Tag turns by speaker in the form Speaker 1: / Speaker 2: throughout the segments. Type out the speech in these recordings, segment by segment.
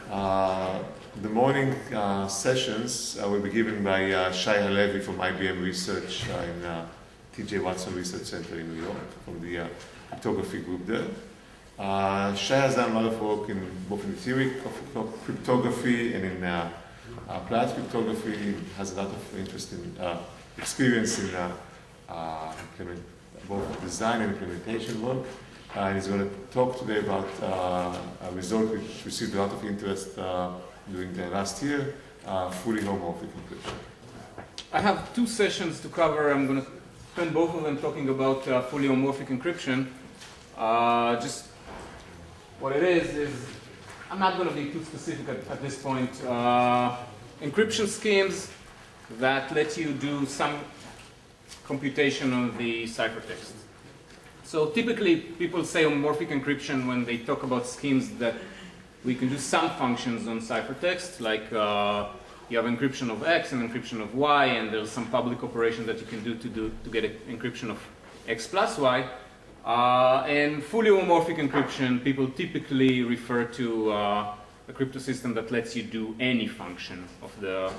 Speaker 1: The morning sessions will be given by Shai Halevi from IBM Research in TJ Watson Research Center in New York, from the cryptography group there. Shai has done a lot of work in both in the theory of cryptography and in applied cryptography. He has a lot of interest in experience in both design and implementation work. And he's going to talk today about a result which received a lot of interest during the last year, fully homomorphic encryption.
Speaker 2: I have two sessions to cover. I'm going to spend both of them talking about fully homomorphic encryption. Just what it is I'm not going to be too specific at this point. Encryption schemes that let you do some computation on the ciphertext. So typically, people say homomorphic encryption when they talk about schemes that we can do some functions on ciphertext, like you have encryption of X and encryption of Y, and there's some public operation that you can do to get encryption of X plus Y. And fully homomorphic encryption, people typically refer to a crypto system that lets you do any function of the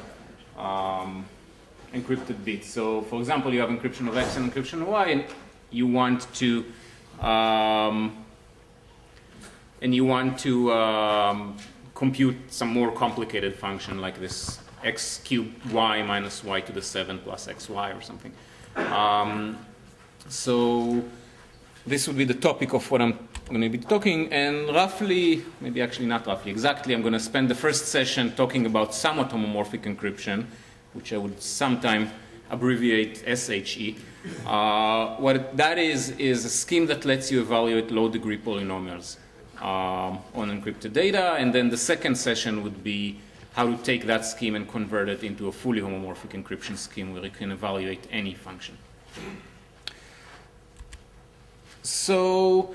Speaker 2: encrypted bit. So, for example, you have encryption of X and encryption of Y, and you want to compute some more complicated function like this x cubed y minus y to the 7 plus xy or something. So this would be the topic of what I'm going to be talking, and roughly, maybe actually not roughly, exactly, I'm going to spend the first session talking about somewhat homomorphic encryption, which I would sometime abbreviate SHE. What that is a scheme that lets you evaluate low-degree polynomials on encrypted data, and then the second session would be how to take that scheme and convert it into a fully homomorphic encryption scheme where you can evaluate any function. So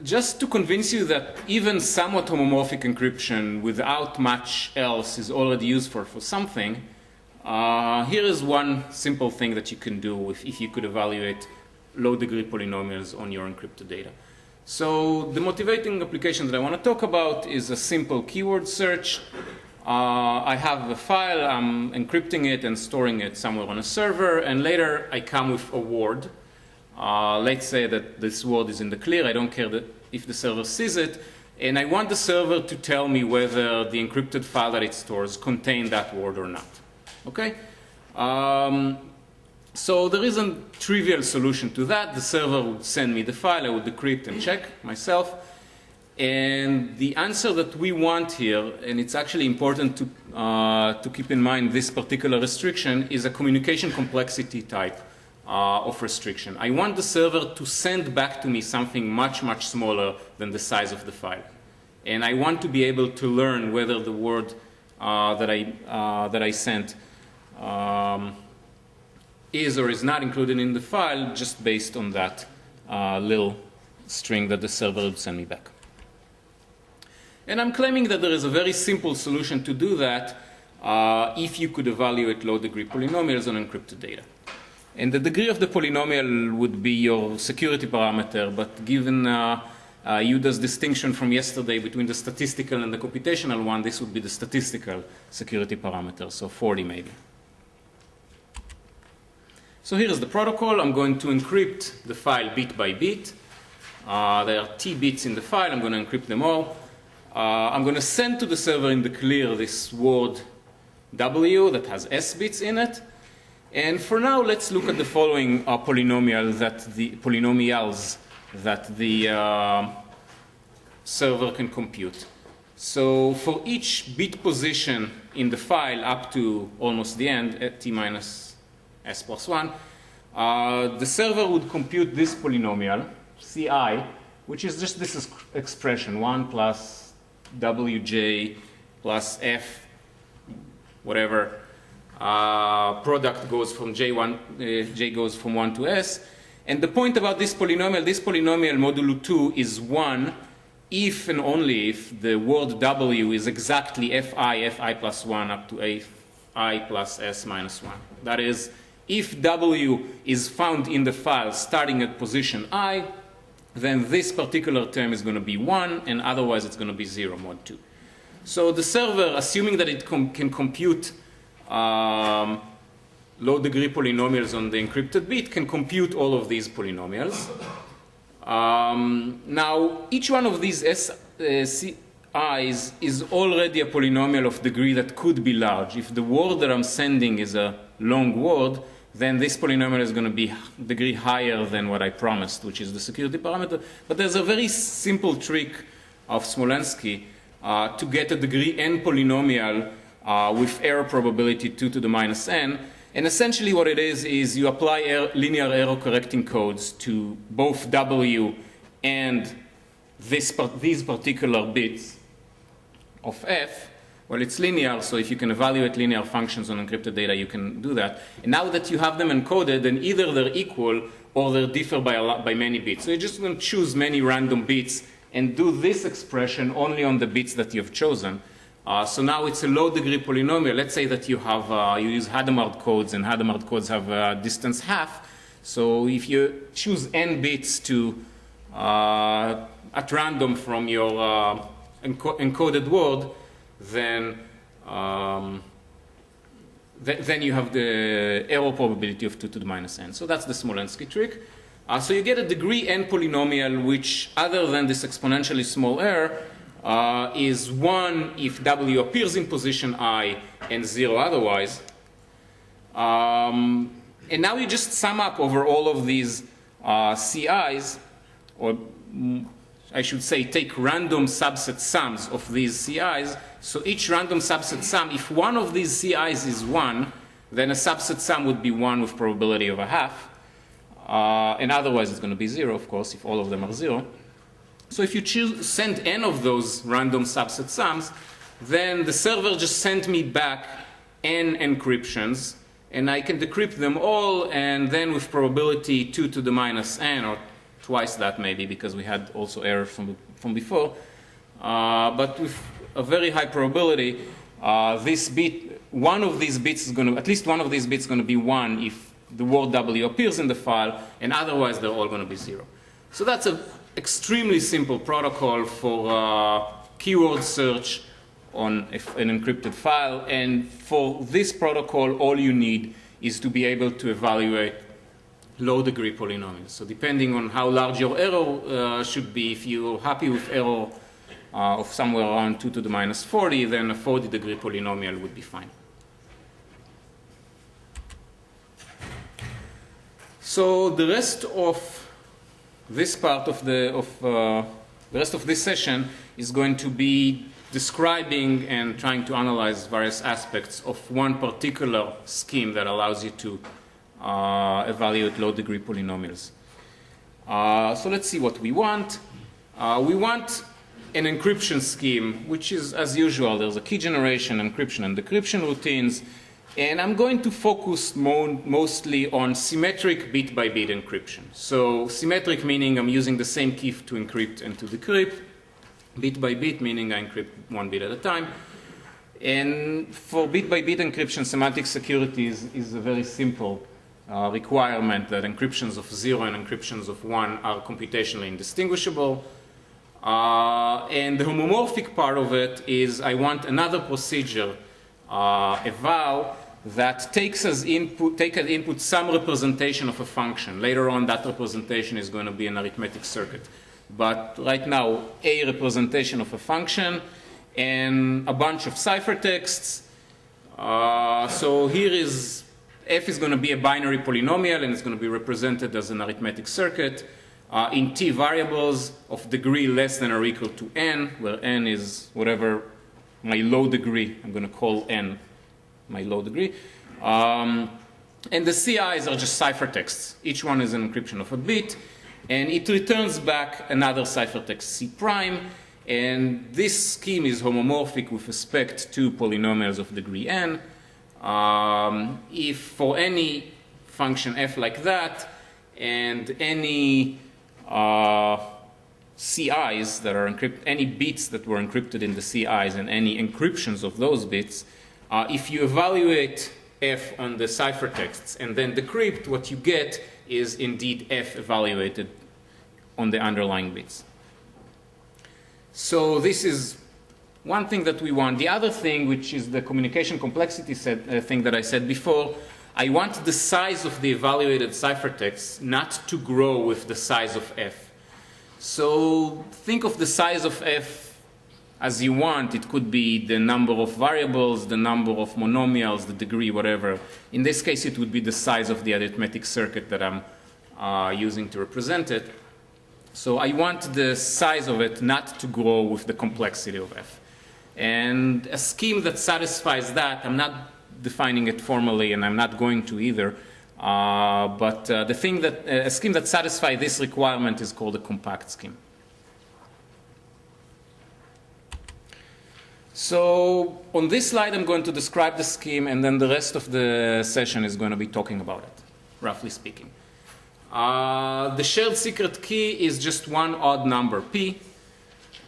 Speaker 2: just to convince you that even somewhat homomorphic encryption without much else is already useful for something, here is one simple thing that you can do if you could evaluate low-degree polynomials on your encrypted data. So the motivating application that I want to talk about is a simple keyword search. I have a file, I'm encrypting it and storing it somewhere on a server, and later I come with a word. Let's say that this word is in the clear. I don't care if the server sees it, and I want the server to tell me whether the encrypted file that it stores contains that word or not. Okay? So there is a trivial solution to that. The server would send me the file, I would decrypt and check myself. And the answer that we want here, and it's actually important to keep in mind this particular restriction, is a communication complexity type of restriction. I want the server to send back to me something much, much smaller than the size of the file. And I want to be able to learn whether the word that I sent is or is not included in the file just based on that little string that the server would send me back. And I'm claiming that there is a very simple solution to do that if you could evaluate low-degree polynomials on encrypted data. And the degree of the polynomial would be your security parameter, but given Yuda's distinction from yesterday between the statistical and the computational one, this would be the statistical security parameter, so 40 maybe. So here is the protocol. I'm going to encrypt the file bit by bit. There are T bits in the file. I'm going to encrypt them all. I'm going to send to the server in the clear this word W that has S bits in it. And for now, let's look at the following polynomials that the server can compute. So for each bit position in the file up to almost the end, at T minus S plus 1, the server would compute this polynomial, Ci, which is just this expression, 1 plus Wj plus F, whatever. Product goes from J goes from 1 to S. And the point about this polynomial modulo 2 is 1 if and only if the word W is exactly Fi plus 1 up to Fi plus S minus 1. That is, if W is found in the file starting at position I, then this particular term is going to be 1, and otherwise it's going to be 0 mod 2. So the server, assuming that it can compute low-degree polynomials on the encrypted bit, can compute all of these polynomials. Now, each one of these I's is already a polynomial of degree that could be large. If the word that I'm sending is a long word, then this polynomial is going to be degree higher than what I promised, which is the security parameter. But there's a very simple trick of Smolensky to get a degree n polynomial with error probability 2 to the minus n. And essentially what it is you apply linear error correcting codes to both W and these particular bits of F. Well, it's linear, so if you can evaluate linear functions on encrypted data, you can do that. And now that you have them encoded, then either they're equal or they differ by many bits. So you're just going to choose many random bits and do this expression only on the bits that you've chosen. So now it's a low-degree polynomial. Let's say that you have you use Hadamard codes, and Hadamard codes have distance half. So if you choose n bits to at random from your encoded word, then you have the error probability of 2 to the minus n. So that's the Smolensky trick. So you get a degree n polynomial which, other than this exponentially small error, is 1 if W appears in position I and 0 otherwise. And now you just sum up over all of these CIs, or I should say take random subset sums of these CIs. So each random subset sum, if one of these CIs is 1, then a subset sum would be 1 with probability of a half. And otherwise it's going to be 0, of course, if all of them are 0. So if you send n of those random subset sums, then the server just sent me back n encryptions, and I can decrypt them all, and then with probability 2 to the minus n, or twice that maybe, because we had also error from before, but with a very high probability, this bit, one of these bits is going to, at least one of these bits is going to be 1 if the word W appears in the file, and otherwise they're all going to be 0. So that's an extremely simple protocol for keyword search on an encrypted file, and for this protocol all you need is to be able to evaluate low-degree polynomials. So depending on how large your error should be, if you're happy with error of somewhere around 2 to the minus 40, then a 40-degree polynomial would be fine. So the rest of this part of the rest of this session is going to be describing and trying to analyze various aspects of one particular scheme that allows you to evaluate low-degree polynomials. So let's see what we want. We want an encryption scheme, which is, as usual, there's a key generation, encryption, and decryption routines. And I'm going to focus mostly on symmetric bit-by-bit encryption. So symmetric meaning I'm using the same key to encrypt and to decrypt. Bit-by-bit meaning I encrypt 1 bit at a time. And for bit-by-bit encryption, semantic security is a very simple requirement that encryptions of 0 and encryptions of 1 are computationally indistinguishable. And the homomorphic part of it is I want another procedure, eval, that takes as input some representation of a function. Later on, that representation is going to be an arithmetic circuit. But right now, a representation of a function and a bunch of ciphertexts. So here is f is going to be a binary polynomial, and it's going to be represented as an arithmetic circuit in t variables of degree less than or equal to n, where n is whatever my low degree. I'm going to call n my low degree. And the CIs are just ciphertexts. Each one is an encryption of a bit. And it returns back another ciphertext C prime. And this scheme is homomorphic with respect to polynomials of degree n. If for any function f like that, and any CIs that are encrypted, any bits that were encrypted in the CIs and any encryptions of those bits, if you evaluate f on the ciphertexts and then decrypt, what you get is indeed f evaluated on the underlying bits. So this is one thing that we want. The other thing, which is the communication complexity thing that I said before, I want the size of the evaluated ciphertext not to grow with the size of f. So think of the size of f as you want. It could be the number of variables, the number of monomials, the degree, whatever. In this case, it would be the size of the arithmetic circuit that I'm using to represent it. So I want the size of it not to grow with the complexity of f. And a scheme that satisfies that, I'm not defining it formally, and I'm not going to either, but the thing that, a scheme that satisfies this requirement is called a compact scheme. So on this slide, I'm going to describe the scheme, and then the rest of the session is going to be talking about it, roughly speaking. The shared secret key is just one odd number, p.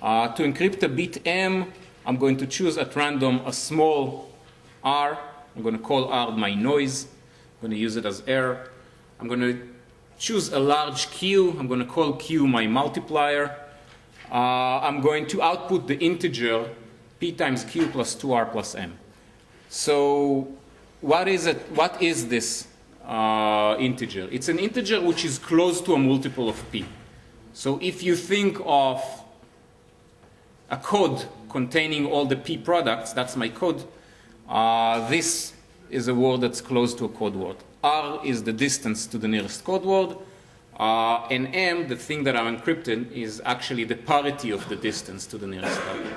Speaker 2: To encrypt a bit m, I'm going to choose at random a small r. I'm going to call r my noise. I'm going to use it as error. I'm going to choose a large q. I'm going to call q my multiplier. I'm going to output the integer p times q plus 2r plus m. So what is it? What is this integer? It's an integer which is close to a multiple of p. So if you think of a code containing all the p products, that's my code. This is a word that's close to a code word. R is the distance to the nearest code word. And M, the thing that I'm encrypting, is actually the parity of the distance to the nearest code word.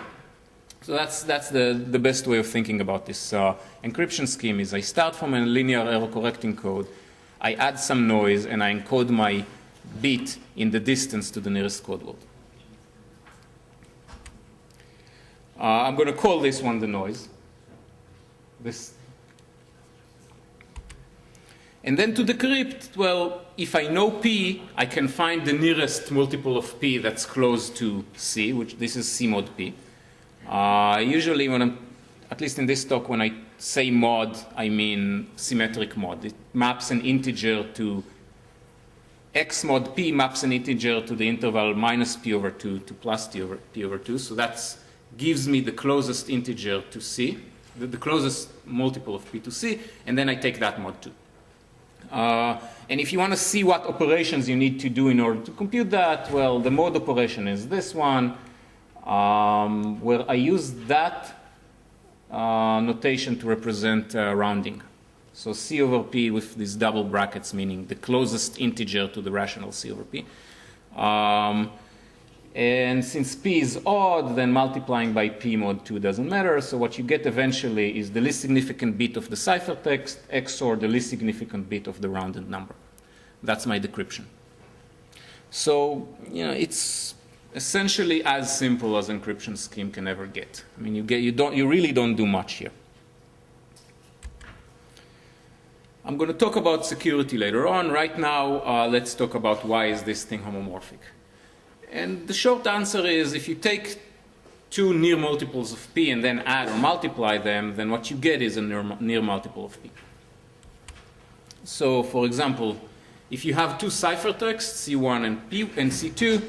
Speaker 2: So that's the best way of thinking about this encryption scheme is I start from a linear error correcting code, I add some noise, and I encode my bit in the distance to the nearest code word. I'm going to call this one the noise. And then to decrypt, well, if I know p, I can find the nearest multiple of p that's close to c, which this is c mod p. Usually when I'm, at least in this talk, when I say mod, I mean symmetric mod. It maps an integer to x mod p maps an integer to the interval minus p over 2 to plus p over 2. So that gives me the closest integer to c, the closest multiple of p to c, and then I take that mod 2. And if you want to see what operations you need to do in order to compute that, well, the mod operation is this one, where I use that notation to represent rounding. So c over p with these double brackets, meaning the closest integer to the rational c over p. And since p is odd, then multiplying by p mod 2 doesn't matter. So what you get eventually is the least significant bit of the ciphertext XOR the least significant bit of the rounded number. That's my decryption. So, you know, it's essentially as simple as encryption scheme can ever get. I mean, you really don't do much here. I'm going to talk about security later on. Right now, let's talk about why is this thing homomorphic. And the short answer is if you take two near multiples of p and then add or multiply them, then what you get is a near multiple of p. So, for example, if you have two ciphertexts, C1 and C2,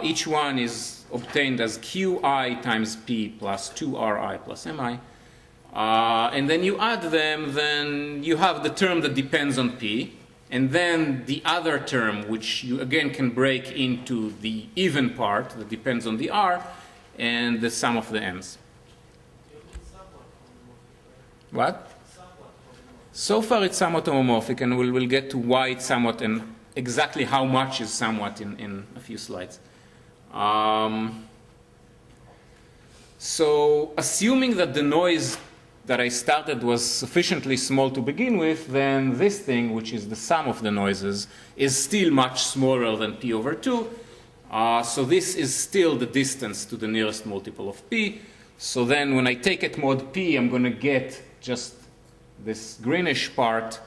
Speaker 2: each one is obtained as qi times p plus 2ri plus mi. And then you add them, then you have the term that depends on p, and then the other term, which you again can break into the even part that depends on the r, and the sum of the m's. What? So far it's somewhat homomorphic, and we'll get to why it's somewhat and exactly how much is somewhat in a few slides. So assuming that the noise that I started was sufficiently small to begin with, then this thing, which is the sum of the noises, is still much smaller than p over 2. So this is still the distance to the nearest multiple of p. So then when I take it mod p, I'm going to get just this greenish part.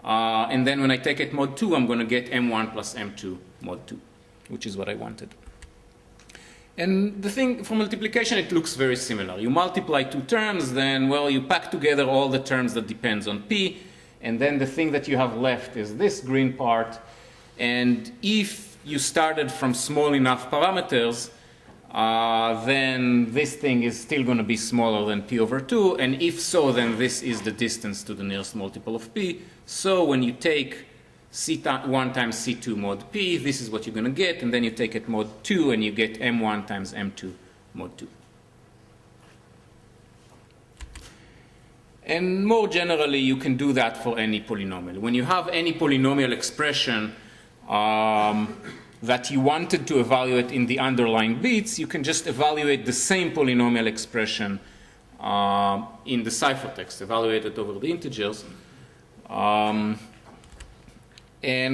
Speaker 2: And then when I take it mod 2, I'm going to get m1 plus m2 mod 2, which is what I wanted. And the thing, for multiplication, it looks very similar. You multiply two terms, then, well, you pack together all the terms that depends on p, and then the thing that you have left is this green part. And if you started from small enough parameters, then this thing is still going to be smaller than p over 2, and if so, then this is the distance to the nearest multiple of p. So when you take C1 times C2 mod p, this is what you're going to get, and then you take it mod 2, and you get M1 times M2 mod 2. And more generally, you can do that for any polynomial. When you have any polynomial expression that you wanted to evaluate in the underlying bits, you can just evaluate the same polynomial expression in the ciphertext, evaluate it over the integers. And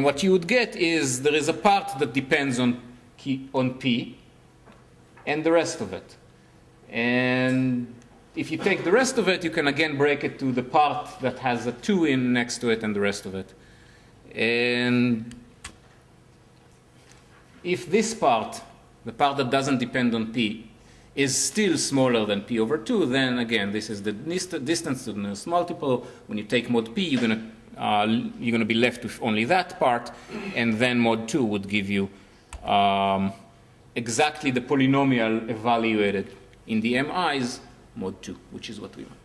Speaker 2: what you would get is there is a part that depends on p and the rest of it. And if you take the rest of it, you can again break it to the part that has a 2 in next to it and the rest of it. And if this part, the part that doesn't depend on p, is still smaller than p over 2, then again, this is the distance to the nearest multiple. When you take mod p, you're going to be left with only that part, and then mod 2 would give you exactly the polynomial evaluated in the MIs, mod 2, which is what we want.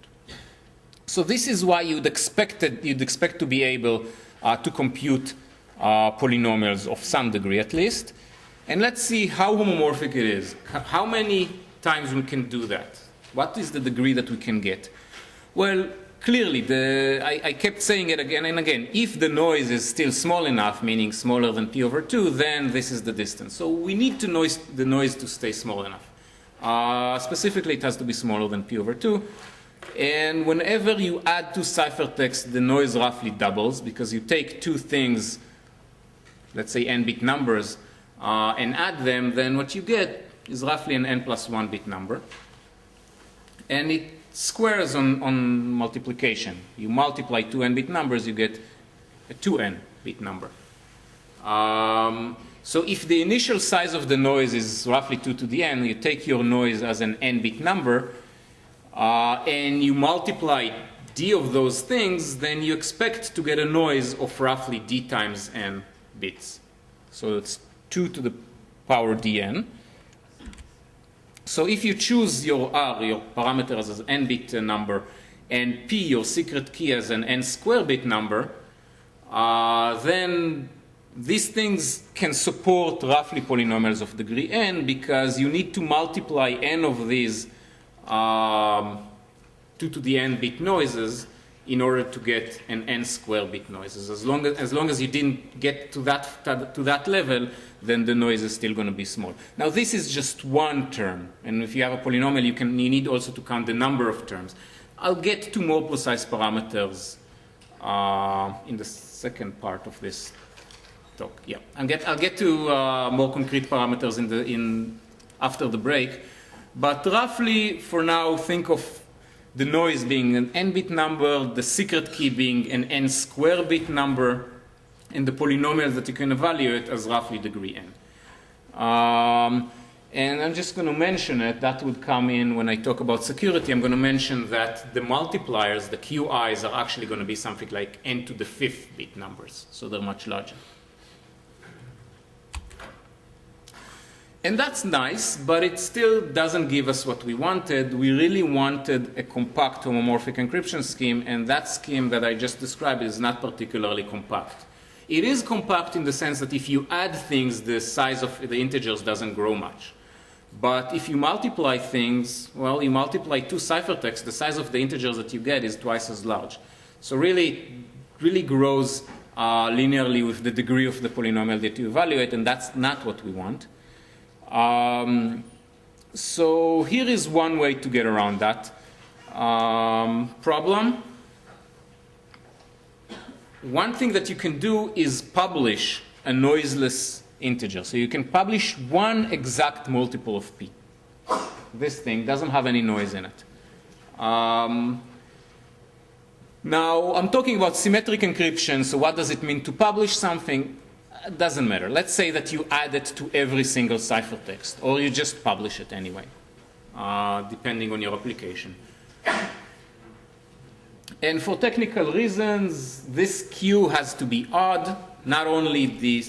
Speaker 2: So this is why you'd expect to be able to compute polynomials of some degree at least. And let's see how homomorphic it is. How many times we can do that? What is the degree that we can get? Well, clearly, I kept saying it again and again. If the noise is still small enough, meaning smaller than p over 2, then this is the distance. So we need the noise to stay small enough. Specifically, it has to be smaller than p over 2. And whenever you add two ciphertexts, the noise roughly doubles, because you take two things, let's say n-bit numbers, and add them, then what you get is roughly an n plus 1 bit number. And it squares on multiplication. You multiply two n-bit numbers, you get a 2n bit number. So if the initial size of the noise is roughly 2 to the n, you take your noise as an n-bit number, and you multiply d of those things, then you expect to get a noise of roughly d times n bits. So it's 2 to the power dn. So if you choose your r, your parameter, as an n-bit number, and p, your secret key, as an n-square bit number, then these things can support roughly polynomials of degree n, because you need to multiply n of these 2 to the n bit noises in order to get an n square bit noises. As long as you didn't get to that level, then the noise is still going to be small. Now this is just one term, and if you have a polynomial, you need also to count the number of terms. I'll get to more precise parameters in the second part of this talk. Yeah, I'll get to more concrete parameters after the break. But roughly, for now, think of the noise being an n-bit number, the secret key being an n-square bit number, and the polynomials that you can evaluate as roughly degree n. And I'm just going to mention it. That would come in when I talk about security. I'm going to mention that the multipliers, the QIs, are actually going to be something like n to the 5th bit numbers. So they're much larger. And that's nice, but it still doesn't give us what we wanted. We really wanted a compact homomorphic encryption scheme, and that scheme that I just described is not particularly compact. It is compact in the sense that if you add things, the size of the integers doesn't grow much. But if you multiply things, well, you multiply two ciphertexts, the size of the integers that you get is twice as large. So really grows linearly with the degree of the polynomial that you evaluate, and that's not what we want. So here is one way to get around that problem. One thing that you can do is publish a noiseless integer. So you can publish one exact multiple of p. This thing doesn't have any noise in it. Now, I'm talking about symmetric encryption, so what does it mean to publish something? It doesn't matter. Let's say that you add it to every single ciphertext, or you just publish it anyway, depending on your application. And for technical reasons, this Q has to be odd. Not only the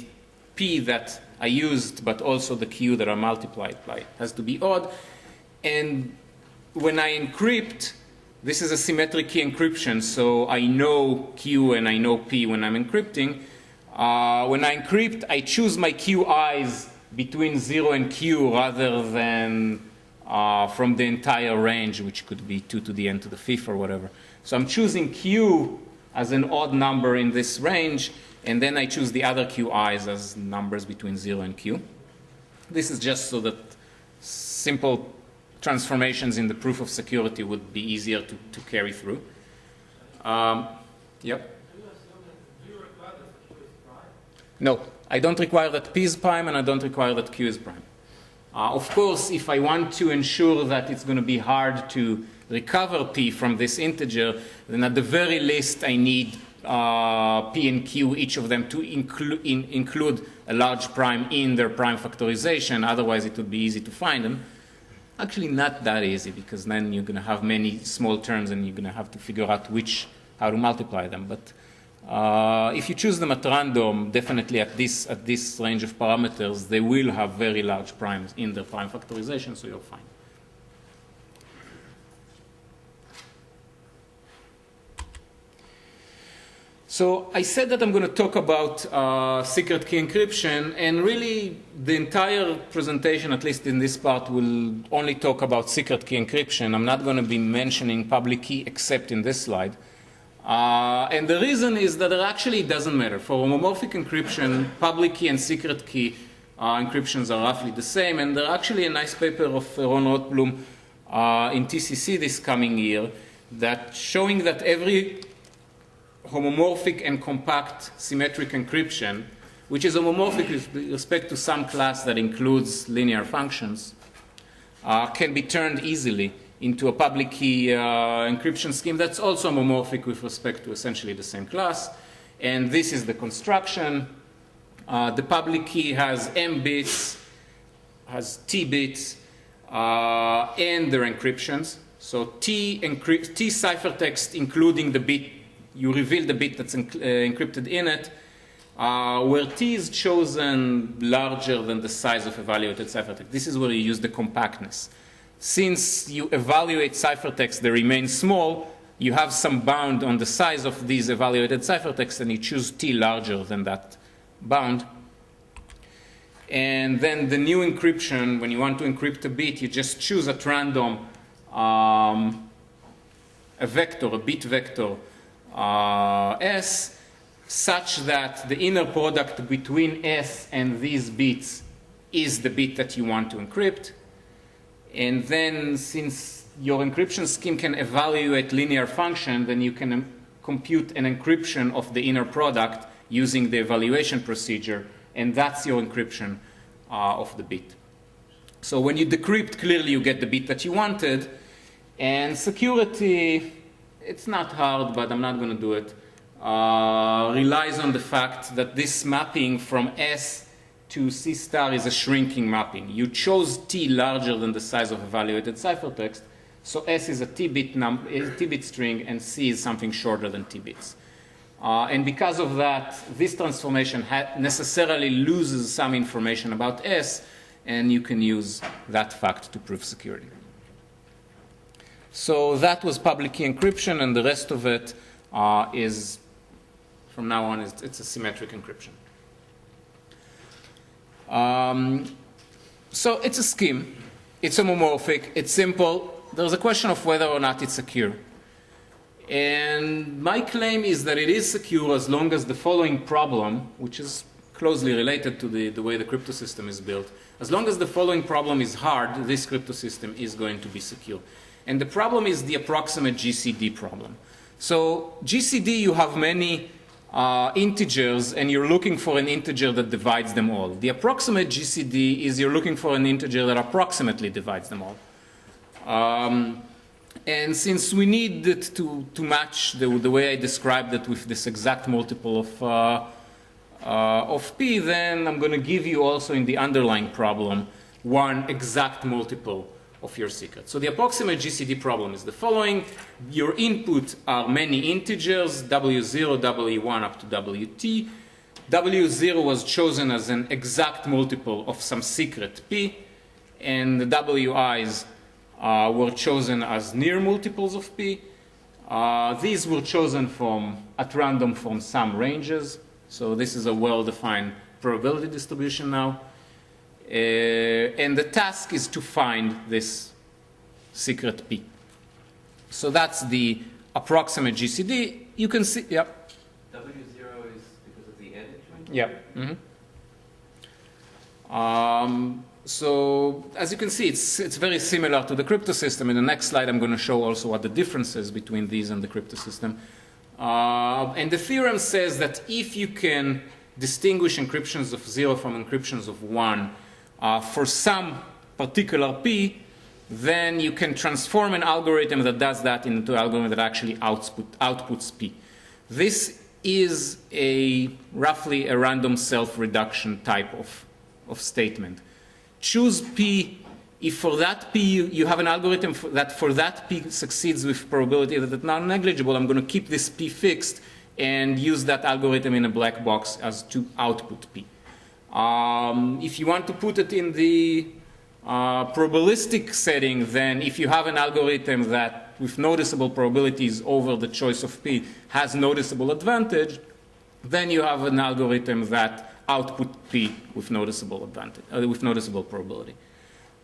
Speaker 2: P that I used, but also the Q that are multiplied by has to be odd. And when I encrypt, this is a symmetric key encryption, so I know Q and I know P when I'm encrypting. When I encrypt, I choose my QIs between 0 and Q rather than from the entire range, which could be 2 to the n to the fifth or whatever. So I'm choosing Q as an odd number in this range, and then I choose the other QIs as numbers between 0 and Q. This is just so that simple transformations in the proof of security would be easier to carry through. Yep. No, I don't require that P is prime, and I don't require that Q is prime. Of course, if I want to ensure that it's going to be hard to recover P from this integer, then at the very least I need P and Q, each of them, to include a large prime in their prime factorization. Otherwise, it would be easy to find them. Actually, not that easy, because then you're going to have many small terms, and you're going to have to figure out how to multiply them. But if you choose them at random, definitely at this range of parameters, they will have very large primes in their prime factorization, so you're fine. So I said that I'm going to talk about secret key encryption, and really the entire presentation, at least in this part, will only talk about secret key encryption. I'm not going to be mentioning public key except in this slide. And the reason is that it actually doesn't matter. For homomorphic encryption, public key and secret key encryptions are roughly the same, and there's actually a nice paper of Ron Rotblum in TCC this coming year that showing that every homomorphic and compact symmetric encryption, which is homomorphic with respect to some class that includes linear functions, can be turned easily into a public key encryption scheme that's also homomorphic with respect to essentially the same class. And this is the construction. The public key has M bits, has T bits, and their encryptions. So T ciphertext, including the bit, you reveal the bit that's encrypted in it, where T is chosen larger than the size of evaluated ciphertext. This is where you use the compactness. Since you evaluate ciphertext that remains small, you have some bound on the size of these evaluated ciphertext, and you choose T larger than that bound. And then the new encryption, when you want to encrypt a bit, you just choose at random a vector, a bit vector, S, such that the inner product between S and these bits is the bit that you want to encrypt. And then, since your encryption scheme can evaluate linear function, then you can compute an encryption of the inner product using the evaluation procedure, and that's your encryption of the bit. So when you decrypt, clearly you get the bit that you wanted. And security, it's not hard, but I'm not going to do it, relies on the fact that this mapping from S to C star is a shrinking mapping. You chose T larger than the size of evaluated ciphertext, so S is a T-bit string, and C is something shorter than T bits. And because of that, this transformation necessarily loses some information about S, and you can use that fact to prove security. So that was public key encryption, and the rest of it is, from now on, it's a symmetric encryption. So it's a scheme. It's homomorphic. It's simple. There's a question of whether or not it's secure. And my claim is that it is secure as long as the following problem, which is closely related to the way the crypto system is built, as long as the following problem is hard, this crypto system is going to be secure. And the problem is the approximate GCD problem. So GCD, you have many integers, and you're looking for an integer that divides them all. The approximate GCD is you're looking for an integer that approximately divides them all. And since we need it to match the way I described it with this exact multiple of P, then I'm going to give you also in the underlying problem one exact multiple of your secret. So the approximate GCD problem is the following. Your input are many integers, W0, W1 up to WT. W0 was chosen as an exact multiple of some secret P, and the WIs were chosen as near multiples of P. These were chosen at random from some ranges. So this is a well-defined probability distribution now. And the task is to find this secret P. So that's the approximate GCD. You can see, yep.
Speaker 3: W0 is because of the n joint?
Speaker 2: Yep. So as you can see, it's very similar to the crypto system. In the next slide, I'm going to show also what the differences between these and the crypto system. And the theorem says that if you can distinguish encryptions of 0 from encryptions of 1 for some particular P, then you can transform an algorithm that does that into an algorithm that actually outputs P. This is roughly a random self-reduction type of statement. Choose P if for that P you have an algorithm that for that P succeeds with probability that is non-negligible. I'm going to keep this P fixed and use that algorithm in a black box as to output P. If you want to put it in the probabilistic setting, then if you have an algorithm that with noticeable probabilities over the choice of P has noticeable advantage, then you have an algorithm that output P with noticeable advantage, with noticeable probability.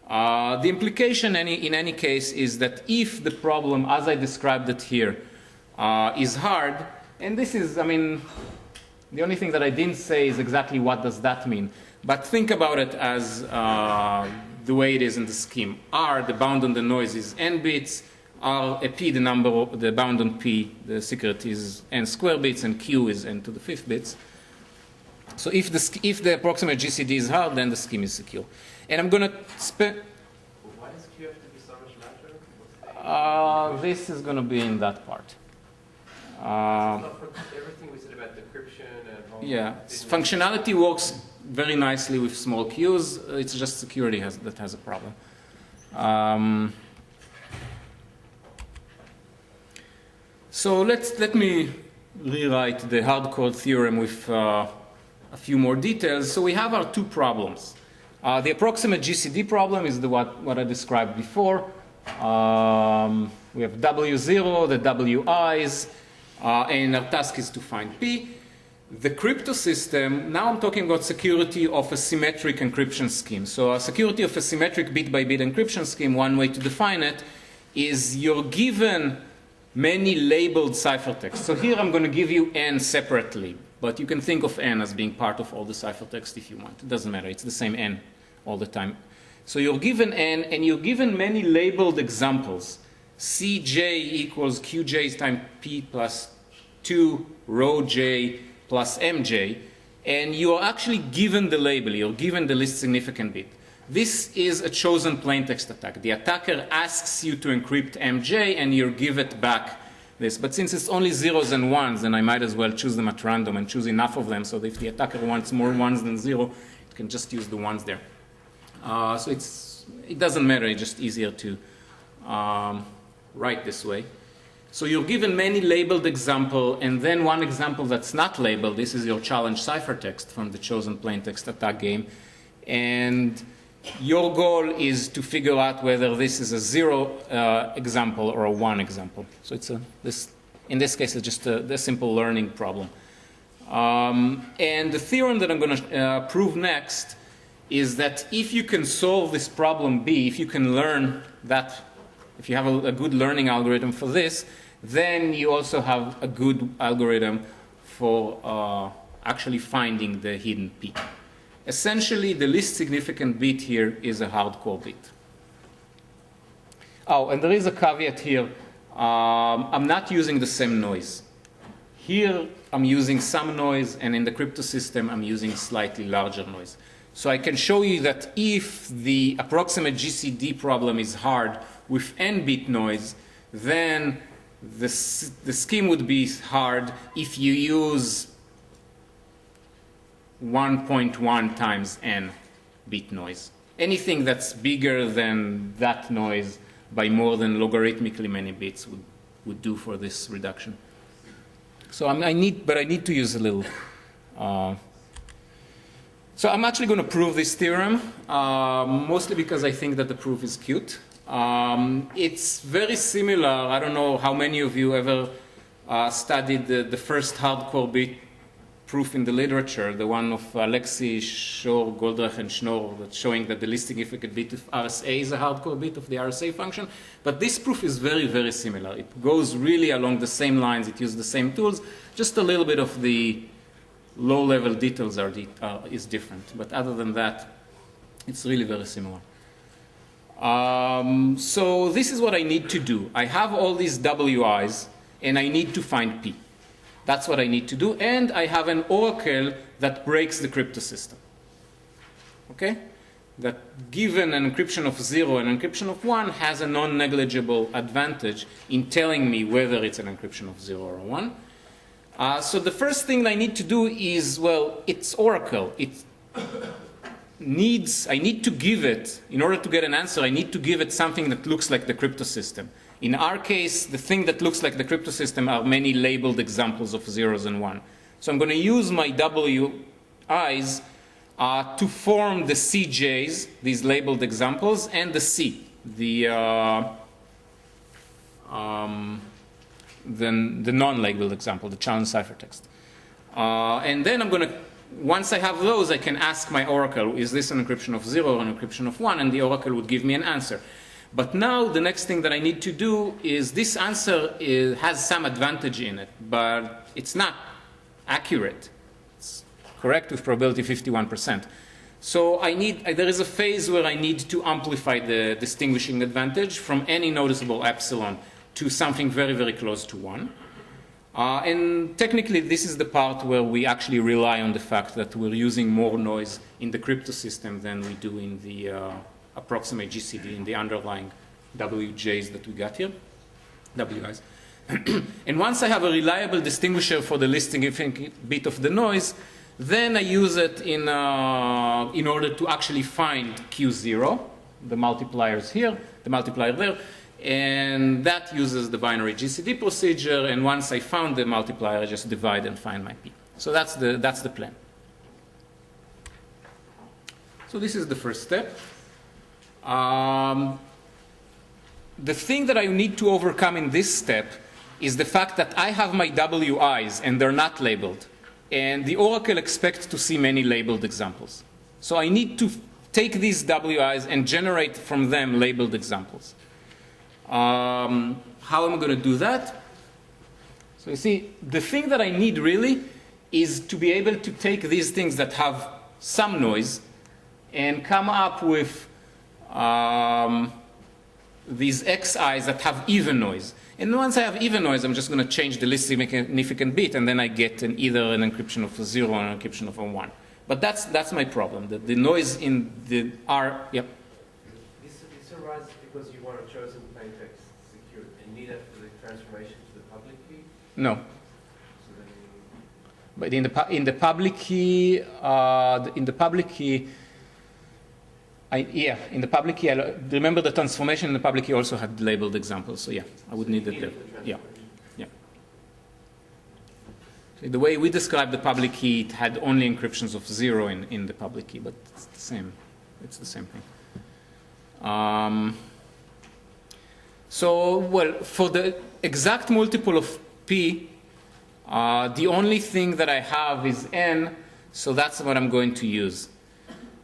Speaker 2: The implication in any case is that if the problem, as I described it here, is hard, and this is, I mean, the only thing that I didn't say is exactly what does that mean. But think about it as the way it is in the scheme. R, the bound on the noise, is n bits. R, P, the bound on P, the secret, is n square bits, and Q is n to the 5th bits. So if the approximate GCD is hard, then the scheme is secure. And I'm going to spend...
Speaker 3: Why does Q have to be so much larger?
Speaker 2: This is going to be in that part.
Speaker 3: Everything we said about decryption and all
Speaker 2: yeah, functionality works very nicely with small Qs. It's just security that has a problem. So let me rewrite the hard-code theorem with a few more details. So we have our two problems. The approximate GCD problem is what I described before. We have W0, the WIs, and our task is to find P. The crypto system, now I'm talking about security of a symmetric encryption scheme. So a security of a symmetric bit-by-bit encryption scheme, one way to define it is you're given many labeled ciphertexts. So here I'm going to give you n separately, but you can think of n as being part of all the ciphertext if you want. It doesn't matter. It's the same n all the time. So you're given n, and you're given many labeled examples. Cj equals qj times p plus 2 rho j plus mj, and you are actually given the label. You're given the least significant bit. This is a chosen plaintext attack. The attacker asks you to encrypt mj, and you give it back this. But since it's only zeros and ones, then I might as well choose them at random and choose enough of them so that if the attacker wants more ones than 0, it can just use the ones there. So it doesn't matter. It's just easier to write this way. So you're given many labeled examples, and then one example that's not labeled. This is your challenge ciphertext from the chosen plaintext attack game. And your goal is to figure out whether this is a 0 example or a 1 example. So it's in this case, it's just a simple learning problem. And the theorem that I'm going to prove next is that if you can solve this problem B, if you can learn that, if you have a good learning algorithm for this, then you also have a good algorithm for actually finding the hidden P. Essentially, the least significant bit here is a hardcore bit. Oh, and there is a caveat here. I'm not using the same noise. Here, I'm using some noise, and in the crypto system, I'm using slightly larger noise. So I can show you that if the approximate GCD problem is hard with n-bit noise, then the scheme would be hard if you use 1.1 times n bit noise. Anything that's bigger than that noise by more than logarithmically many bits would do for this reduction. So I need to use a little So I'm actually going to prove this theorem, mostly because I think that the proof is cute. It's very similar. I don't know how many of you ever studied the first hardcore bit proof in the literature, the one of Alexei, Shor, Goldreich, and Schnorr, that's showing that the least significant bit of RSA is a hardcore bit of the RSA function. But this proof is very, very similar. It goes really along the same lines. It uses the same tools. Just a little bit of the low-level details is different. But other than that, it's really very similar. So this is what I need to do. I have all these WIs, and I need to find P. That's what I need to do. And I have an oracle that breaks the crypto system. Okay? That given an encryption of 0 and an encryption of 1 has a non-negligible advantage in telling me whether it's an encryption of 0 or 1. So the first thing I need to do is, well, it's oracle. I need to give it, in order to get an answer, I need to give it something that looks like the crypto system. In our case, the thing that looks like the crypto system are many labeled examples of zeros and one. So I'm going to use my WIs to form the CJs, these labeled examples, and the C, the non-labeled example, the challenge ciphertext. And then I'm going to, once I have those, I can ask my oracle, is this an encryption of 0 or an encryption of 1? And the oracle would give me an answer. But now the next thing that I need to do is this answer has some advantage in it, but it's not accurate. It's correct with probability 51%. So there is a phase where I need to amplify the distinguishing advantage from any noticeable epsilon to something very, very close to 1. And technically, this is the part where we actually rely on the fact that we're using more noise in the crypto system than we do in the approximate GCD, in the underlying WJs that we got here, WIs. And once I have a reliable distinguisher for the least significant bit of the noise, then I use it in order to actually find Q0, the multipliers here, the multiplier there, and that uses the binary GCD procedure, and once I found the multiplier, I just divide and find my P. So that's the plan. So this is the first step. The thing that I need to overcome in this step is the fact that I have my WIs and they're not labeled, and the oracle expects to see many labeled examples. So I need to take these WIs and generate from them labeled examples. How am I going to do that? So you see, the thing that I need really is to be able to take these things that have some noise and come up with these XIs that have even noise. And once I have even noise, I'm just going to change the least significant bit, and then I get either an encryption of a 0 or an encryption of a 1. But that's my problem. The noise in the R, yep.
Speaker 3: This arises because you want a chosen plaintext secured and need it for the transformation to the public key?
Speaker 2: No.
Speaker 3: So then
Speaker 2: But in the public key, remember the transformation in the public key also had labeled examples. So yeah, I would need it there. Yeah, yeah. So the way we describe the public key, it had only encryptions of 0 in the public key, but it's the same. It's the same thing. So, well, for the exact multiple of P, the only thing that I have is N, so that's what I'm going to use.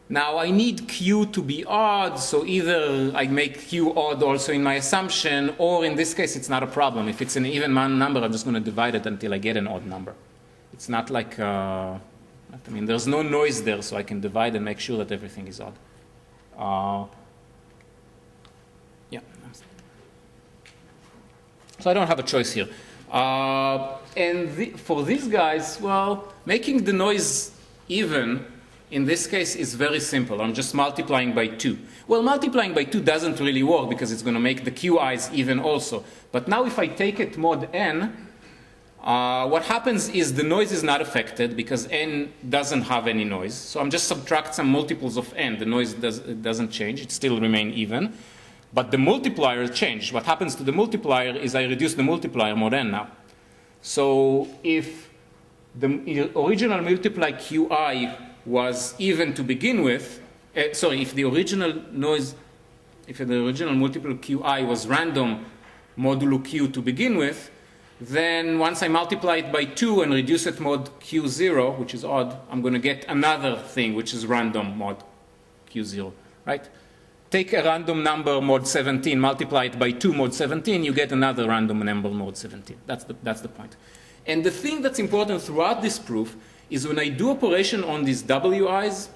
Speaker 2: Now, I need Q to be odd, so either I make Q odd also in my assumption, or in this case, it's not a problem. If it's an even number, I'm just going to divide it until I get an odd number. It's not like, there's no noise there, so I can divide and make sure that everything is odd. Yeah. So I don't have a choice here. For these guys, well, making the noise even, in this case, is very simple. I'm just multiplying by 2. Well, multiplying by 2 doesn't really work because it's going to make the QIs even also. But now if I take it mod n, what happens is the noise is not affected because n doesn't have any noise. So I'm just subtract some multiples of n. The noise doesn't change. It still remain even. But the multiplier changed. What happens to the multiplier is I reduce the multiplier mod n now. So if the original multiply QI was even to begin with, if the original noise, if the original multiple qi was random modulo q to begin with, then once I multiply it by 2 and reduce it mod q0, which is odd, I'm going to get another thing, which is random mod q0, right? Take a random number mod 17, multiply it by 2 mod 17, you get another random number mod 17. That's the point. And the thing that's important throughout this proof is when I do operation on these wi's,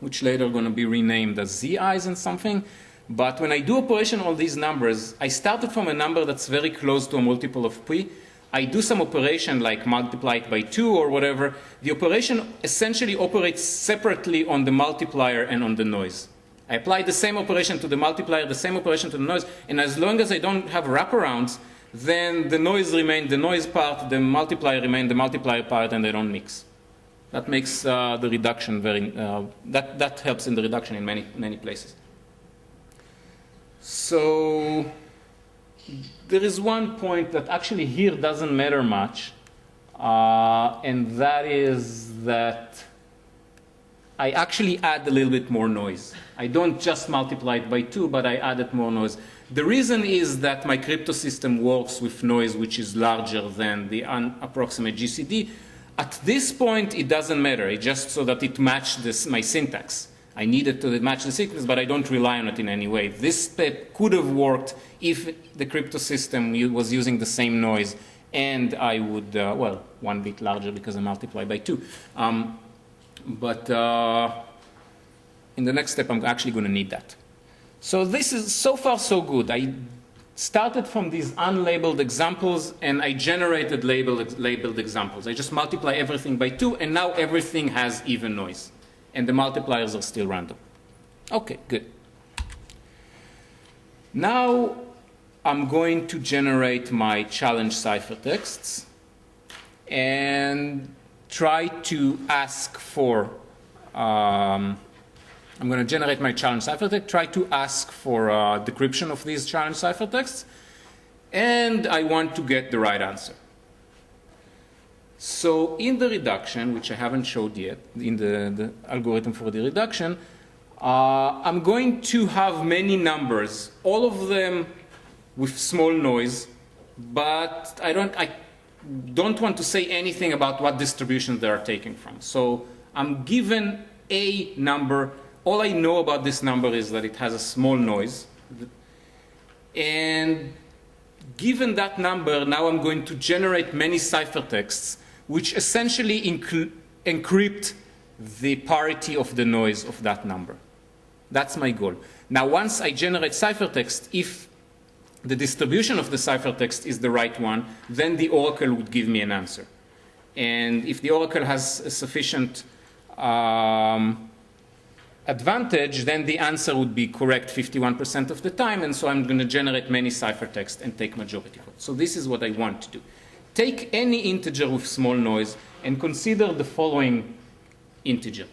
Speaker 2: which later are going to be renamed as zi's and something, but when I do operation on these numbers, I started from a number that's very close to a multiple of p. I do some operation like multiply it by 2 or whatever. The operation essentially operates separately on the multiplier and on the noise. I apply the same operation to the multiplier, the same operation to the noise, and as long as I don't have wraparounds, then the noise remains the noise part, the multiplier remains the multiplier part, and they don't mix. That makes the reduction very, that helps in the reduction in many places. So there is one point that actually here doesn't matter much, and that is that I actually add a little bit more noise. I don't just multiply it by 2, but I added more noise. The reason is that my crypto system works with noise which is larger than the approximate GCD. At this point, it doesn't matter. It's just so that it matched my syntax. I needed to match the syntax, but I don't rely on it in any way. This step could have worked if the crypto system was using the same noise, and I would, well, 1 bit larger because I multiply by 2. But in the next step, I'm actually going to need that. So this is so far so good. I started from these unlabeled examples, and I generated labeled examples. I just multiply everything by 2, and now everything has even noise. And the multipliers are still random. OK, good. Now I'm going to generate my challenge ciphertexts and try to ask for, I'm going to generate my challenge ciphertext, try to ask for decryption of these challenge ciphertexts, and I want to get the right answer. So in the reduction, which I haven't showed yet, in the algorithm for the reduction, I'm going to have many numbers, all of them with small noise, but I don't want to say anything about what distribution they are taking from. So I'm given a number. All I know about this number is that it has a small noise. And given that number, now I'm going to generate many ciphertexts which essentially encrypt the parity of the noise of that number. That's my goal. Now, once I generate ciphertext, if the distribution of the ciphertext is the right one, then the oracle would give me an answer. And if the oracle has a sufficient advantage, then the answer would be correct 51% of the time, and so I'm going to generate many ciphertext and take majority vote. So this is what I want to do. Take any integer with small noise and consider the following integer.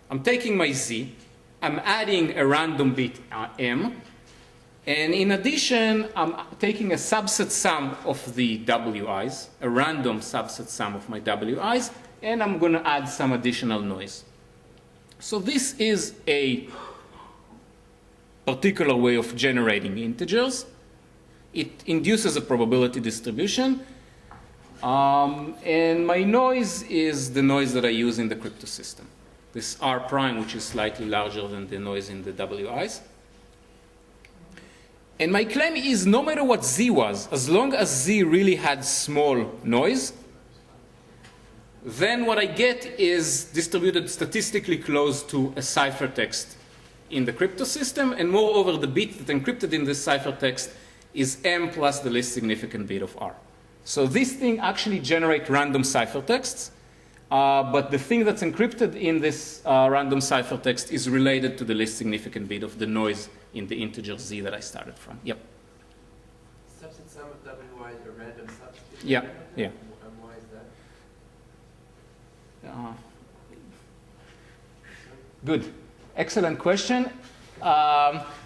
Speaker 2: I'm taking my z, I'm adding a random bit m, and in addition, I'm taking a subset sum of the wi's, a random subset sum of my wi's, and I'm going to add some additional noise. So this is a particular way of generating integers. It induces a probability distribution. And my noise is the noise that I use in the crypto system. This R prime, which is slightly larger than the noise in the wi's. And my claim is no matter what z was, as long as z really had small noise, then what I get is distributed statistically close to a ciphertext in the crypto system, and moreover, the bit that encrypted in this ciphertext is m plus the least significant bit of r. So this thing actually generates random ciphertexts, but the thing that's encrypted in this random ciphertext is related to the least significant bit of the noise in the integer z that I started from. Yep.
Speaker 3: Subset sum of wi is a random subset?
Speaker 2: Yeah, yeah.
Speaker 3: And why is that?
Speaker 2: Good. Excellent question.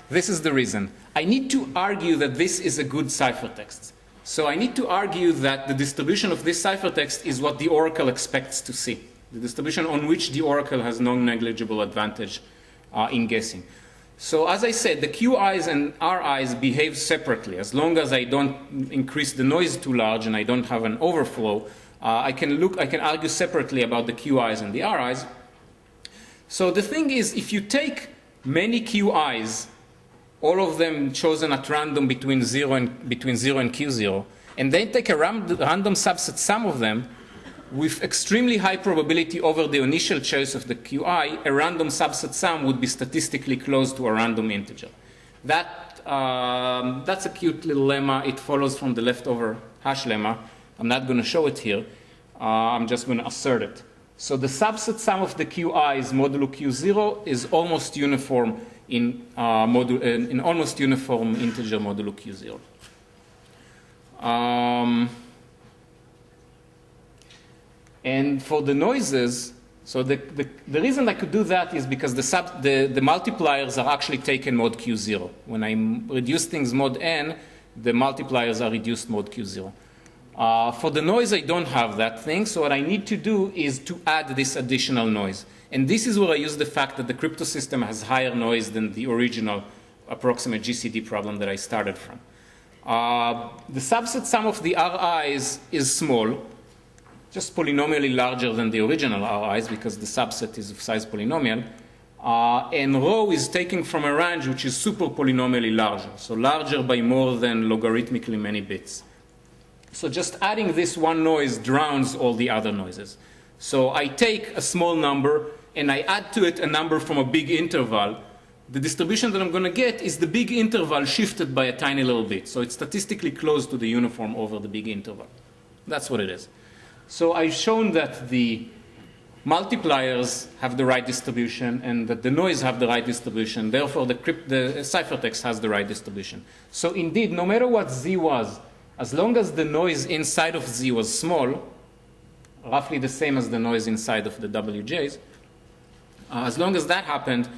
Speaker 2: This is the reason. I need to argue that this is a good ciphertext. So I need to argue that the distribution of this ciphertext is what the oracle expects to see. the distribution on which the oracle has non-negligible advantage in guessing. So as I said, the QIs and RIs behave separately. As long as I don't increase the noise too large and I don't have an overflow, I can argue separately about the QIs and the RIs. So the thing is, if you take many QIs, all of them chosen at random between 0 and Q0, and then take a random subset sum of them, with extremely high probability over the initial choice of the QI, a random subset sum would be statistically close to a random integer. That's a cute little lemma. It follows from the leftover hash lemma. I'm not going to show it here. I'm just going to assert it. So the subset sum of the QIs modulo Q0 is almost uniform in almost uniform integer modulo Q0. And for the noises, so the reason I could do that is because the multipliers are actually taken mod Q0. When I reduce things mod n, the multipliers are reduced mod Q0. For the noise, I don't have that thing, so what I need to do is to add this additional noise. And this is where I use the fact that the crypto system has higher noise than the original approximate GCD problem that I started from. The subset sum of the RIs is small, just polynomially larger than the original RIs because the subset is of size polynomial. And rho is taken from a range which is super polynomially larger, so larger by more than logarithmically many bits. So just adding this one noise drowns all the other noises. So I take a small number and I add to it a number from a big interval. The distribution that I'm going to get is the big interval shifted by a tiny little bit. So it's statistically close to the uniform over the big interval. That's what it is. So I've shown that the multipliers have the right distribution and that the noise have the right distribution. Therefore, the ciphertext has the right distribution. So indeed, no matter what Z was, as long as the noise inside of Z was small, roughly the same as the noise inside of the WJs, as long as that happened,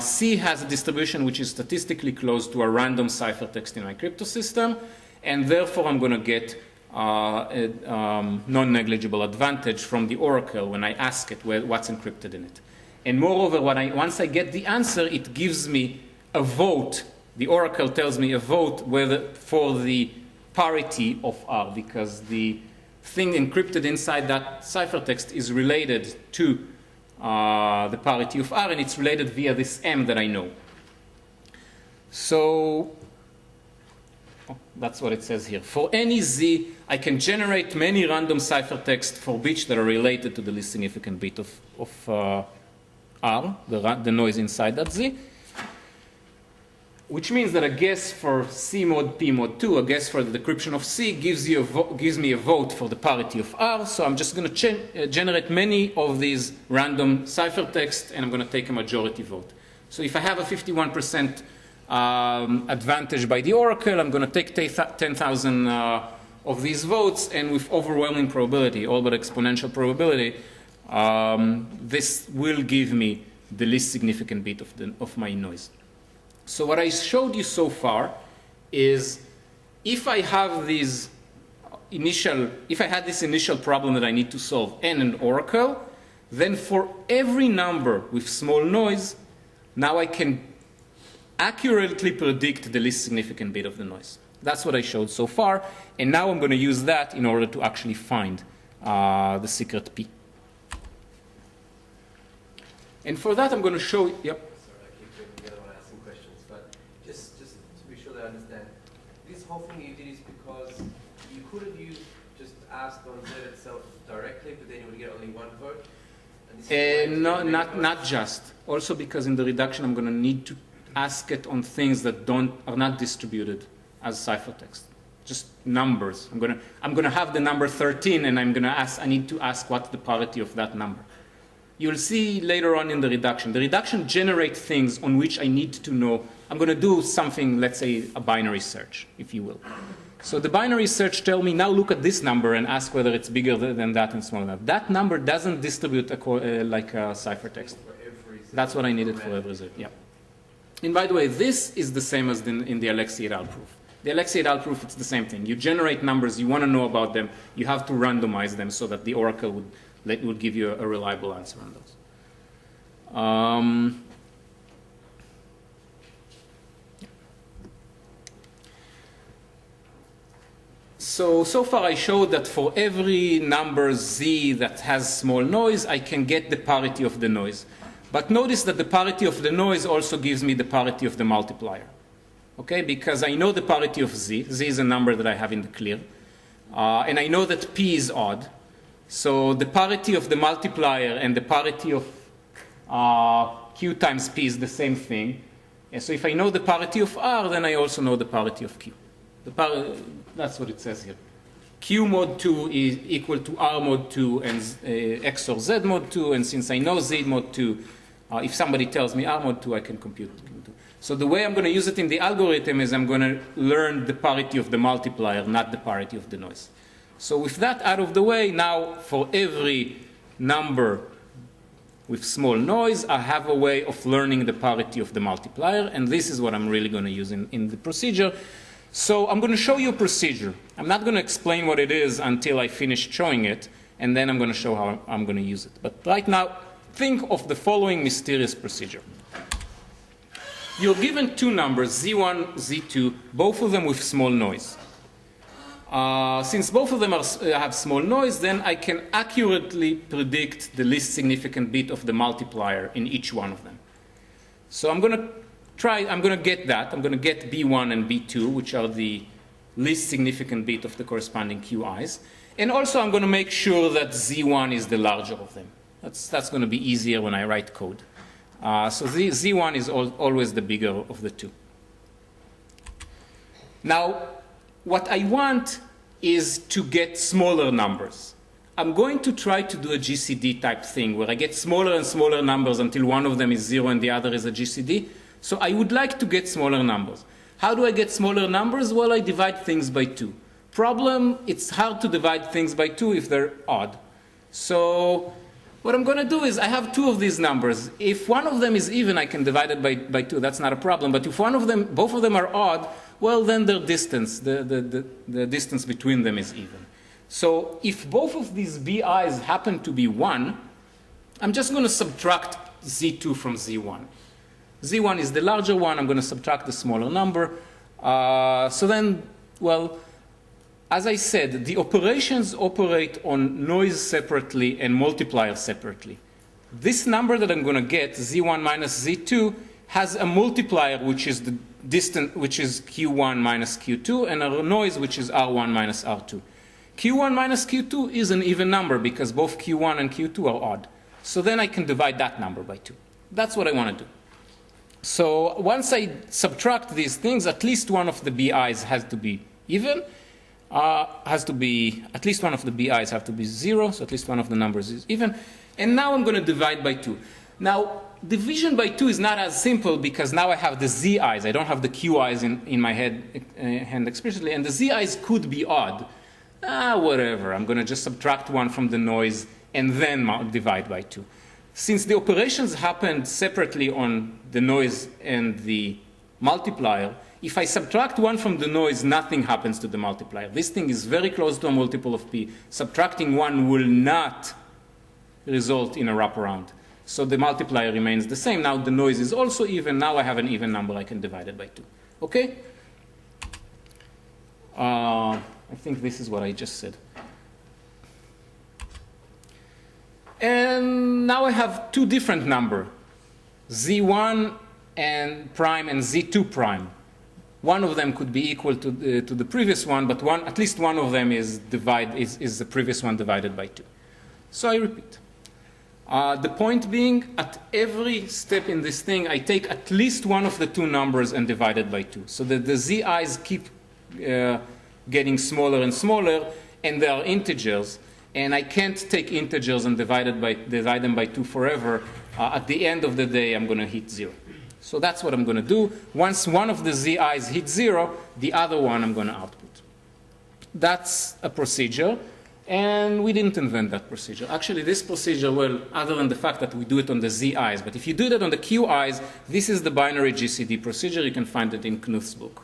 Speaker 2: C has a distribution which is statistically close to a random ciphertext in my crypto system, and therefore I'm going to get a non-negligible advantage from the oracle when I ask it what's encrypted in it. And moreover, once I get the answer, it gives me a vote. The oracle tells me a vote for the parity of R, because the thing encrypted inside that ciphertext is related to the parity of R, and it's related via this M that I know. So that's what it says here. For any Z, I can generate many random ciphertext for bits that are related to the least significant bit of R, the noise inside that Z, which means that a guess for C mod P mod 2, a guess for the decryption of C, gives me a vote for the parity of R. So I'm just going to generate many of these random ciphertext, and I'm going to take a majority vote. So if I have a 51% advantage by the oracle, I'm going to take 10,000 of these votes, and with overwhelming probability, all but exponential probability, this will give me the least significant bit of my noise. So what I showed you so far is if I have this initial problem that I need to solve and an oracle, then for every number with small noise, now I can accurately predict the least significant bit of the noise. That's what I showed so far, and now I'm going to use that in order to actually find the secret P. And for that, I'm going to show. Yep.
Speaker 3: Sorry, I keep doing the other one asking questions, but just to be sure that I understand, this whole thing you did is because you could have used just asked on Z itself directly, but then you would get only one vote.
Speaker 2: No, not just. Also because in the reduction, I'm going to need to ask it on things that are not distributed as ciphertext, just numbers. I'm going to have the number 13, and I need to ask what's the parity of that number. You'll see later on in the reduction. The reduction generates things on which I need to know. I'm going to do something, let's say, a binary search, if you will. So the binary search tells me, now look at this number and ask whether it's bigger than that and smaller than that. That number doesn't distribute like a ciphertext. That's what I needed for every Z. Yeah. And by the way, this is the same as in the Alexei et al. Proof. The Alexei et al. Proof, it's the same thing. You generate numbers, you want to know about them, you have to randomize them so that the oracle would that would give you a reliable answer on those. So far I showed that for every number z that has small noise, I can get the parity of the noise. But notice that the parity of the noise also gives me the parity of the multiplier. Okay, because I know the parity of z. Z is a number that I have in the clear. And I know that p is odd. So the parity of the multiplier and the parity of q times p is the same thing. And so if I know the parity of r, then I also know the parity of q. That's what it says here. Q mod 2 is equal to R mod 2 and XOR Z mod 2. And since I know Z mod 2, if somebody tells me R mod 2, I can compute Q mod 2. So the way I'm going to use it in the algorithm is I'm going to learn the parity of the multiplier, not the parity of the noise. So with that out of the way, now for every number with small noise, I have a way of learning the parity of the multiplier. And this is what I'm really going to use in the procedure. So I'm going to show you a procedure. I'm not going to explain what it is until I finish showing it, and then I'm going to show how I'm going to use it. But right now, think of the following mysterious procedure. You're given two numbers, z1, z2, both of them with small noise. Since both of them have small noise, then I can accurately predict the least significant bit of the multiplier in each one of them. So I'm going to get that. I'm going to get B1 and B2, which are the least significant bit of the corresponding QIs. And also I'm going to make sure that Z1 is the larger of them. That's going to be easier when I write code. So Z1 is always the bigger of the two. Now, what I want is to get smaller numbers. I'm going to try to do a GCD type thing where I get smaller and smaller numbers until one of them is 0 and the other is a GCD. So I would like to get smaller numbers. How do I get smaller numbers? Well, I divide things by 2. Problem, it's hard to divide things by 2 if they're odd. So what I'm going to do is I have 2 of these numbers. If one of them is even, I can divide it by 2. That's not a problem. But if both of them are odd, well, then their distance, the distance between them is even. So if both of these BIs happen to be 1, I'm just going to subtract Z2 from Z1. Z1 is the larger one. I'm going to subtract the smaller number. So then, well, as I said, the operations operate on noise separately and multiplier separately. This number that I'm going to get, Z1 minus Z2, has a multiplier which is the distance, which is Q1 minus Q2, and a noise which is R1 minus R2. Q1 minus Q2 is an even number because both Q1 and Q2 are odd. So then I can divide that number by 2. That's what I want to do. So once I subtract these things, at least one of the BIs has to be even. At least one of the BIs have to be 0, so at least one of the numbers is even. And now I'm going to divide by 2. Now, division by 2 is not as simple because now I have the ZIs. I don't have the QIs in my hand explicitly, and the ZIs could be odd. Whatever. I'm going to just subtract 1 from the noise and then divide by 2. Since the operations happened separately on the noise and the multiplier, if I subtract 1 from the noise, nothing happens to the multiplier. This thing is very close to a multiple of p. Subtracting 1 will not result in a wraparound. So the multiplier remains the same. Now the noise is also even. Now I have an even number. I can divide it by 2. Okay? I think this is what I just said. And now I have 2 different numbers, Z1 and prime and Z2 prime. One of them could be equal to the previous one, but at least one of them is the previous one divided by 2. So I repeat. The point being, at every step in this thing, I take at least one of the 2 numbers and divide it by 2. So that the ZIs keep getting smaller and smaller, and they are integers. And I can't take integers and divide them by 2 forever. At the end of the day, I'm going to hit 0. So that's what I'm going to do. Once one of the ZIs hits 0, the other one I'm going to output. That's a procedure. And we didn't invent that procedure. Actually, this procedure, well, other than the fact that we do it on the ZIs, but if you do that on the QIs, this is the binary GCD procedure. You can find it in Knuth's book.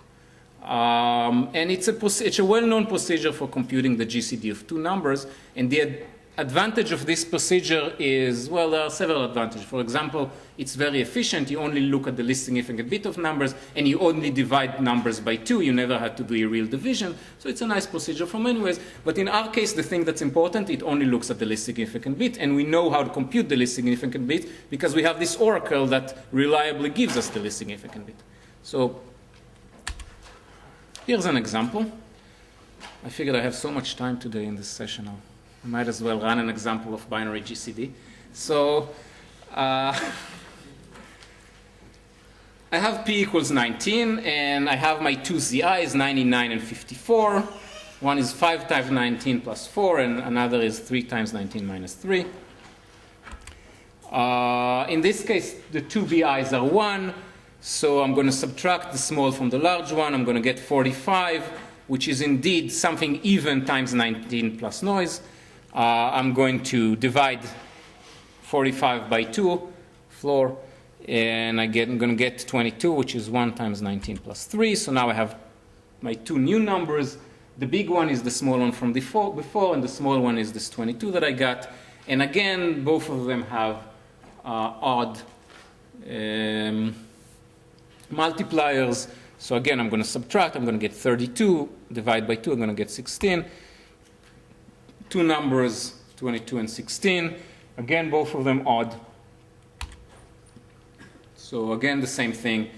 Speaker 2: And it's a well-known procedure for computing the GCD of 2 numbers. And advantage of this procedure is, well, there are several advantages. For example, it's very efficient. You only look at the least significant bit of numbers, and you only divide numbers by 2. You never had to do a real division. So it's a nice procedure for many ways. But in our case, the thing that's important, it only looks at the least significant bit, and we know how to compute the least significant bit because we have this oracle that reliably gives us the least significant bit. So here's an example. I figured I have so much time today in this session. I might as well run an example of binary GCD. So I have p equals 19, and I have my two ZIs, 99 and 54. One is 5 times 19 plus 4, and another is 3 times 19 minus 3. In this case, the two BIs are 1, so I'm going to subtract the small from the large one. I'm going to get 45, which is indeed something even times 19 plus noise. I'm going to divide 45 by 2, floor, and I'm going to get 22, which is 1 times 19 plus 3. So now I have my two new numbers. The big one is the small one from before, and the small one is this 22 that I got. And again, both of them have odd multipliers. So again, I'm going to subtract. I'm going to get 32. Divide by 2, I'm going to get 16. Two numbers, 22 and 16. Again, both of them odd. So again, the same thing.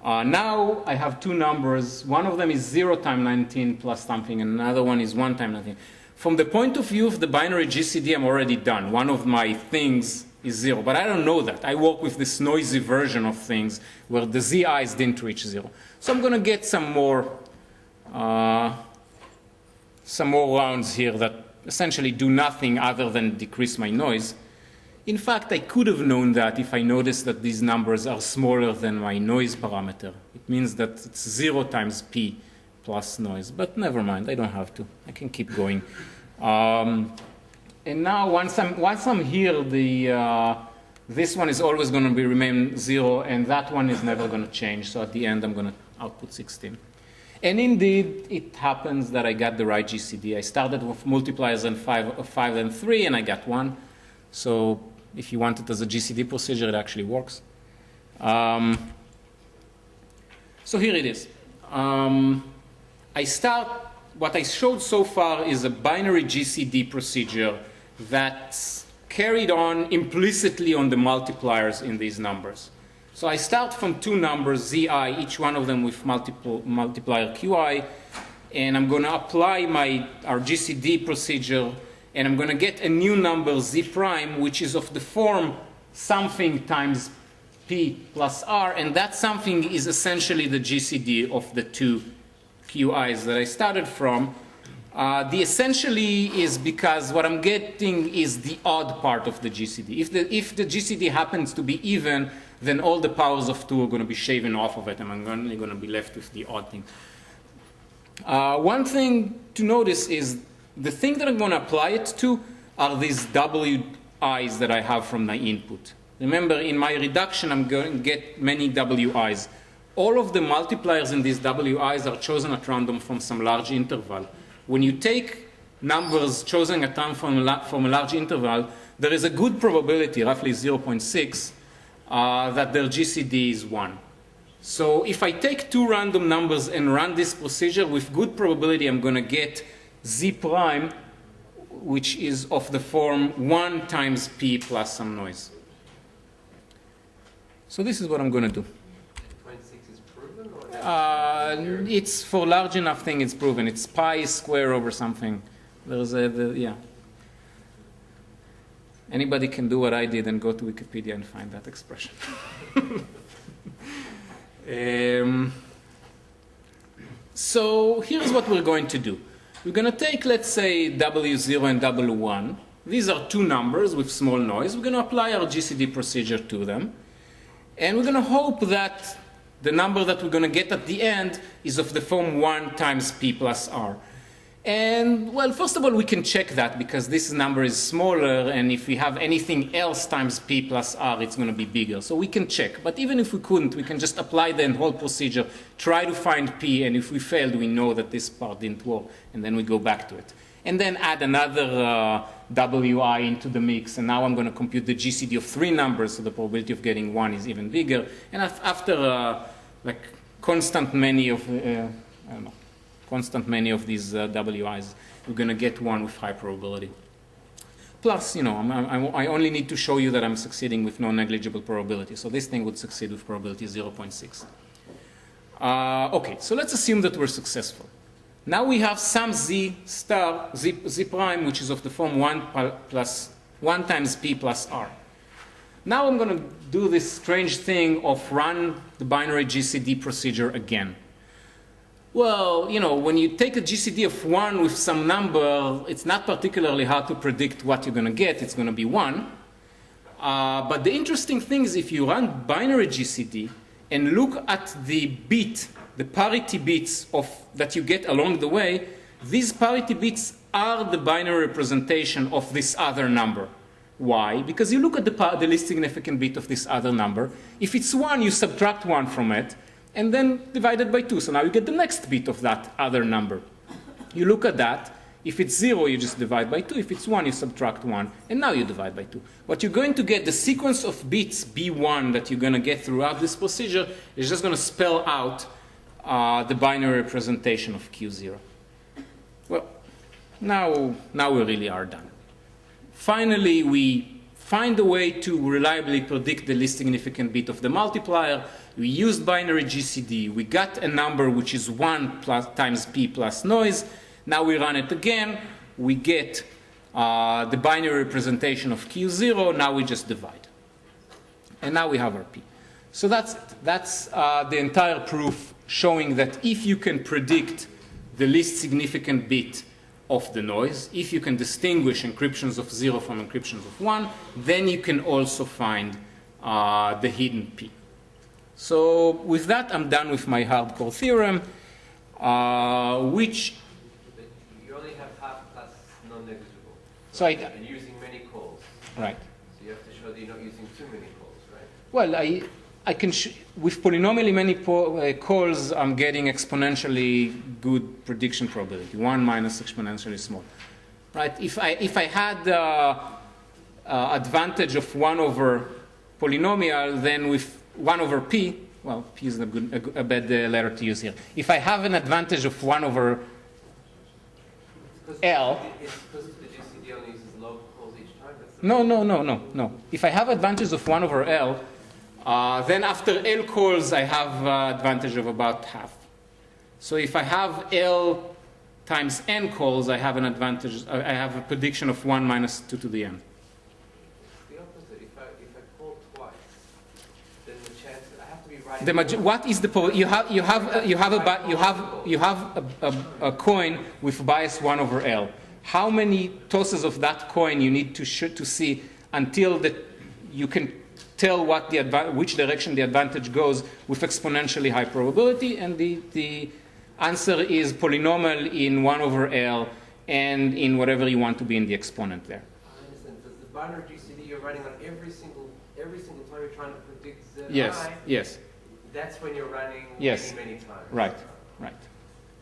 Speaker 2: Now I have two numbers. One of them is 0 times 19 plus something, and another one is 1 times 19. From the point of view of the binary GCD, I'm already done. One of my things is 0, but I don't know that. I work with this noisy version of things where the ZIs didn't reach 0. So I'm going to get some more rounds here that essentially do nothing other than decrease my noise. In fact, I could have known that if I noticed that these numbers are smaller than my noise parameter. It means that it's 0 times p plus noise. But never mind, I don't have to. I can keep going. And now, once I'm here, this one is always going to remain 0, and that one is never going to change. So at the end, I'm going to output 16. And indeed, it happens that I got the right GCD. I started with multipliers of 5 and 3, and I got 1. So if you want it as a GCD procedure, it actually works. So here it is. What I showed so far is a binary GCD procedure that's carried on implicitly on the multipliers in these numbers. So I start from two numbers, ZI, each one of them with multiplier QI, and I'm going to apply our GCD procedure, and I'm going to get a new number, Z prime, which is of the form something times P plus R, and that something is essentially the GCD of the two QIs that I started from. The essentially is because what I'm getting is the odd part of the GCD. If the GCD happens to be even, then all the powers of 2 are going to be shaven off of it, and I'm only going to be left with the odd thing. One thing to notice is the thing that I'm going to apply it to are these WIs that I have from my input. Remember, in my reduction, I'm going to get many WIs. All of the multipliers in these WIs are chosen at random from some large interval. When you take numbers chosen at random from a large interval, there is a good probability, roughly 0.6, that their GCD is 1. So if I take two random numbers and run this procedure, with good probability I'm going to get Z prime, which is of the form 1 times P plus some noise. So this is what I'm going to do.
Speaker 3: 0.6 is proven? Or
Speaker 2: it's for large enough thing, it's proven. It's pi square over something. There's yeah. Anybody can do what I did and go to Wikipedia and find that expression. So here's what we're going to do. We're going to take, let's say, W0 and W1. These are two numbers with small noise. We're going to apply our GCD procedure to them. And we're going to hope that the number that we're going to get at the end is of the form 1 times P plus R. And, well, first of all, we can check that because this number is smaller, and if we have anything else times p plus r, it's going to be bigger. So we can check. But even if we couldn't, we can just apply the whole procedure, try to find p, and if we failed, we know that this part didn't work, and then we go back to it. And then add another wi into the mix, and now I'm going to compute the GCD of 3 numbers, so the probability of getting 1 is even bigger. And after like constant many of I don't know, constant many of these wi's, we're going to get 1 with high probability. Plus, you know, I only need to show you that I'm succeeding with no negligible probability. So this thing would succeed with probability 0.6. Okay, so let's assume that we're successful. Now we have some z star, z prime, which is of the form 1 times p plus r. Now I'm going to do this strange thing of run the binary GCD procedure again. Well, you know, when you take a GCD of 1 with some number, it's not particularly hard to predict what you're going to get. It's going to be 1. But the interesting thing is if you run binary GCD and look at the bit, the parity bits that you get along the way, these parity bits are the binary representation of this other number. Why? Because you look at the least significant bit of this other number. If it's 1, you subtract 1 from it, and then divide it by 2. So now you get the next bit of that other number. You look at that. If it's 0, you just divide by 2. If it's 1, you subtract 1. And now you divide by 2. What you're going to get, the sequence of bits B1 that you're going to get throughout this procedure is just going to spell out the binary representation of Q0. Well, now we really are done. Finally, we find a way to reliably predict the least significant bit of the multiplier. We used binary GCD. We got a number which is 1 times p plus noise. Now we run it again. We get the binary representation of Q0. Now we just divide. And now we have our p. So that's it. That's the entire proof showing that if you can predict the least significant bit of the noise, if you can distinguish encryptions of 0 from encryptions of 1, then you can also find the hidden p. So with that, I'm done with my hardcore theorem, which...
Speaker 3: But you only have half plus non-negligible.
Speaker 2: So
Speaker 3: and you're using many calls.
Speaker 2: Right.
Speaker 3: So you have to show that you're not using too many calls, right?
Speaker 2: Well, I can with polynomially many calls, I'm getting exponentially good prediction probability, 1 minus exponentially small. Right? If I had advantage of 1 over polynomial, then with 1 over p, well, p is a bad letter to use here. If I have an advantage of 1 over L.
Speaker 3: It's because the GCD only uses local calls each time.
Speaker 2: No. If I have advantage of 1 over L, then after L calls, I have advantage of about half. So if I have L times n calls, I have an advantage. I have a prediction of 1 minus 2 to the n.
Speaker 3: The opposite. If I call twice, then the chance I have to be right.
Speaker 2: What is the you have a coin with bias 1 over L. How many tosses of that coin you need to see until you can tell which direction the advantage goes with exponentially high probability? And the answer is polynomial in 1 over L and in whatever you want to be in the exponent there.
Speaker 3: I understand. Does the binary GCD you're running on every single time you're trying to predict Z
Speaker 2: Yes.
Speaker 3: That's when you're running many times.
Speaker 2: Right.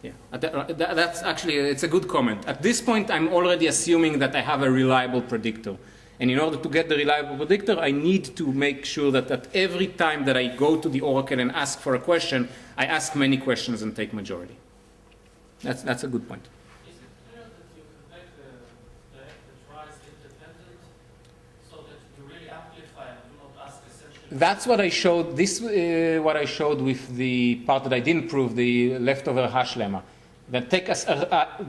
Speaker 2: Yeah. That's actually, it's a good comment. At this point, I'm already assuming that I have a reliable predictor. And in order to get the reliable predictor, I need to make sure that at every time that I go to the Oracle and ask for a question, I ask many questions and take majority. That's a good point.
Speaker 4: Is it clear that you can make the tries independent so that you really amplify and do not ask essentially?
Speaker 2: That's what I showed. What I showed with the part that I didn't prove, the leftover hash lemma. That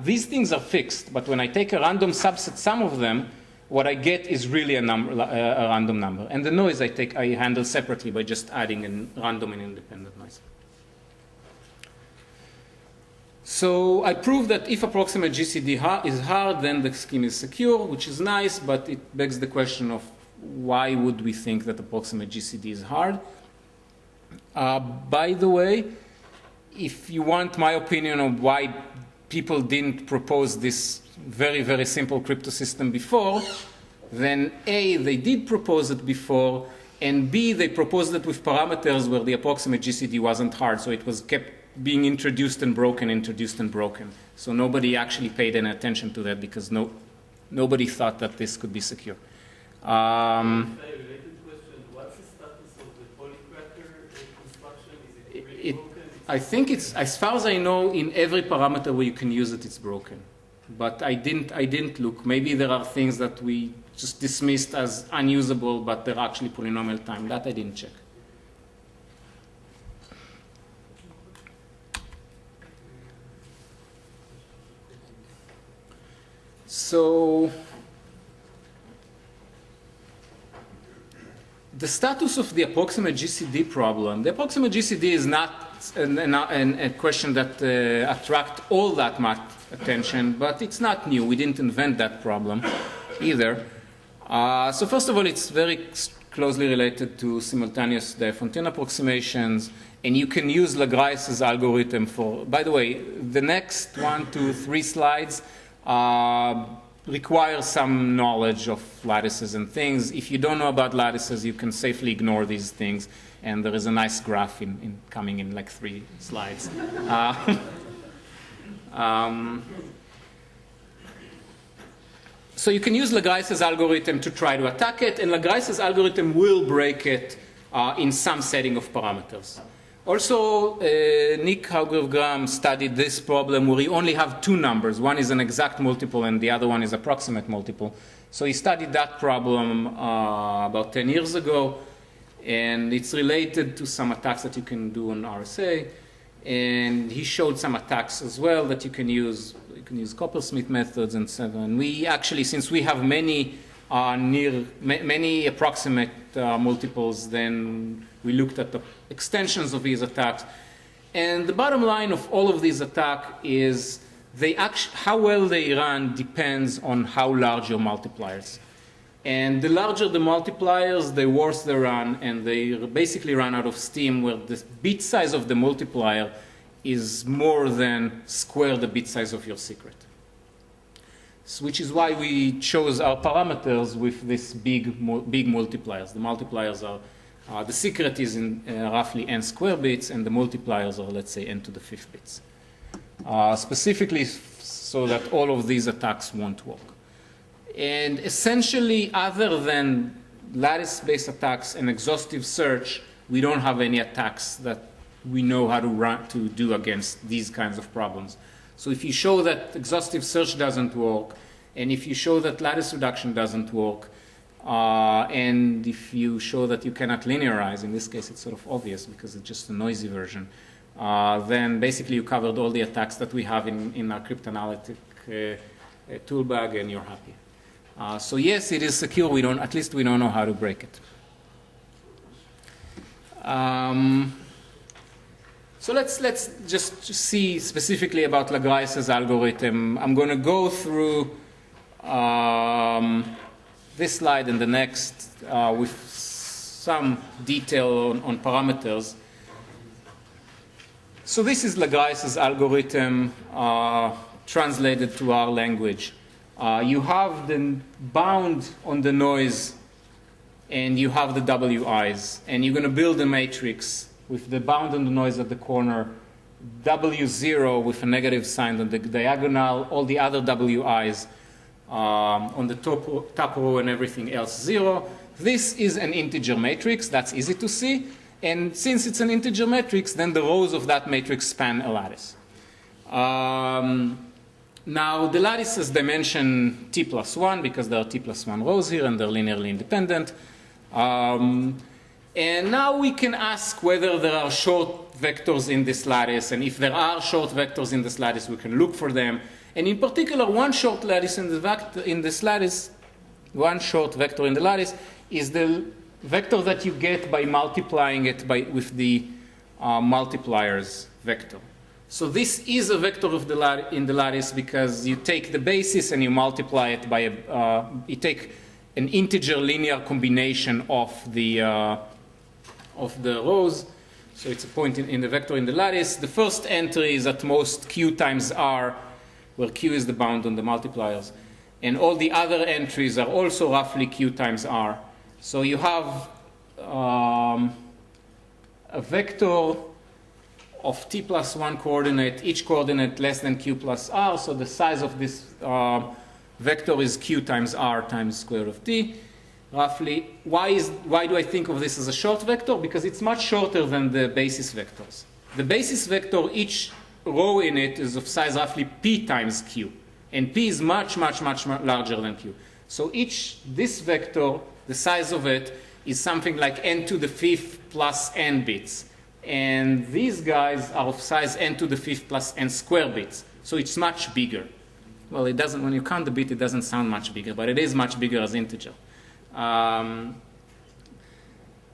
Speaker 2: these things are fixed, but when I take a random subset, some of them, what I get is really a random number. And the noise I handle separately by just adding a random and independent noise. So I proved that if approximate GCD is hard, then the scheme is secure, which is nice, but it begs the question of why would we think that approximate GCD is hard? By the way, if you want my opinion on why people didn't propose this very, very simple crypto system before, then A, they did propose it before, and B, they proposed it with parameters where the approximate GCD wasn't hard, so it was kept being introduced and broken. So nobody actually paid any attention to that because nobody thought that this could be secure.
Speaker 4: Related question, what's the status of the polycracker construction? Is it really broken?
Speaker 2: I think it's, as far as I know, in every parameter where you can use it, it's broken. But I didn't look. Maybe there are things that we just dismissed as unusable, but they're actually polynomial time. That I didn't check. So the status of the approximate GCD problem. The approximate GCD is not a question that attracts all that much attention, but it's not new. We didn't invent that problem either. So first of all, it's very closely related to simultaneous Diophantine approximations, and you can use Lagraisse's algorithm for, by the way, the next 1, 2, 3 slides require some knowledge of lattices and things. If you don't know about lattices, you can safely ignore these things, and there is a nice graph coming in like 3 slides. So you can use Lagraisse's algorithm to try to attack it, and Lagraisse's algorithm will break it in some setting of parameters. Also, Nick Hargrave-Graham studied this problem where you only have 2 numbers. One is an exact multiple and the other one is approximate multiple. So he studied that problem about 10 years ago, and it's related to some attacks that you can do on RSA. And he showed some attacks as well that you can use. You can use Coppersmith methods and so on. We actually, since we have many approximate multiples, then we looked at the extensions of these attacks. And the bottom line of all of these attacks is how well they run depends on how large your multipliers. And the larger the multipliers, the worse they run, and they basically run out of steam where the bit size of the multiplier is more than square the bit size of your secret. So, which is why we chose our parameters with this big multipliers. The multipliers are, the secret is in roughly n square bits, and the multipliers are, let's say, n to the 5th bits. Specifically so that all of these attacks won't work. And essentially, other than lattice-based attacks and exhaustive search, we don't have any attacks that we know how to do against these kinds of problems. So if you show that exhaustive search doesn't work, and if you show that lattice reduction doesn't work, and if you show that you cannot linearize, in this case it's sort of obvious because it's just a noisy version, then basically you covered all the attacks that we have in our cryptanalytic tool bag, and you're happy. So yes, it is secure. At least we don't know how to break it. So let's just see specifically about Lagraisse's algorithm. I'm going to go through this slide and the next with some detail on parameters. So this is Lagraisse's algorithm translated to our language. You have the bound on the noise, and you have the WIs, and you're going to build a matrix with the bound on the noise at the corner, W0 with a negative sign on the diagonal, all the other WIs on the top row, and everything else 0. This is an integer matrix. That's easy to see. And since it's an integer matrix, then the rows of that matrix span a lattice. Now, the lattice has dimension t plus 1 because there are t plus 1 rows here and they're linearly independent. And now we can ask whether there are short vectors in this lattice, and if there are short vectors in this lattice, we can look for them. And in particular, one short lattice in this lattice, one short vector in the lattice is the vector that you get by multiplying it with the multipliers vector. So this is a vector of in the lattice because you take the basis and you multiply it by you take an integer linear combination of the rows. So it's a point in the vector in the lattice. The first entry is at most q times r, where Q is the bound on the multipliers. And all the other entries are also roughly Q times R. So you have a vector of t plus 1 coordinate, each coordinate less than Q plus R. So the size of this vector is Q times R times square root of t, roughly. Why do I think of this as a short vector? Because it's much shorter than the basis vectors. The basis vector, each row in it is of size roughly P times Q. And P is much, much, much larger than Q. So this vector, the size of it, is something like n to the fifth plus n bits. And these guys are of size n to the fifth plus n square bits. So it's much bigger. Well, it doesn't, when you count the bit, it doesn't sound much bigger, but it is much bigger as integer.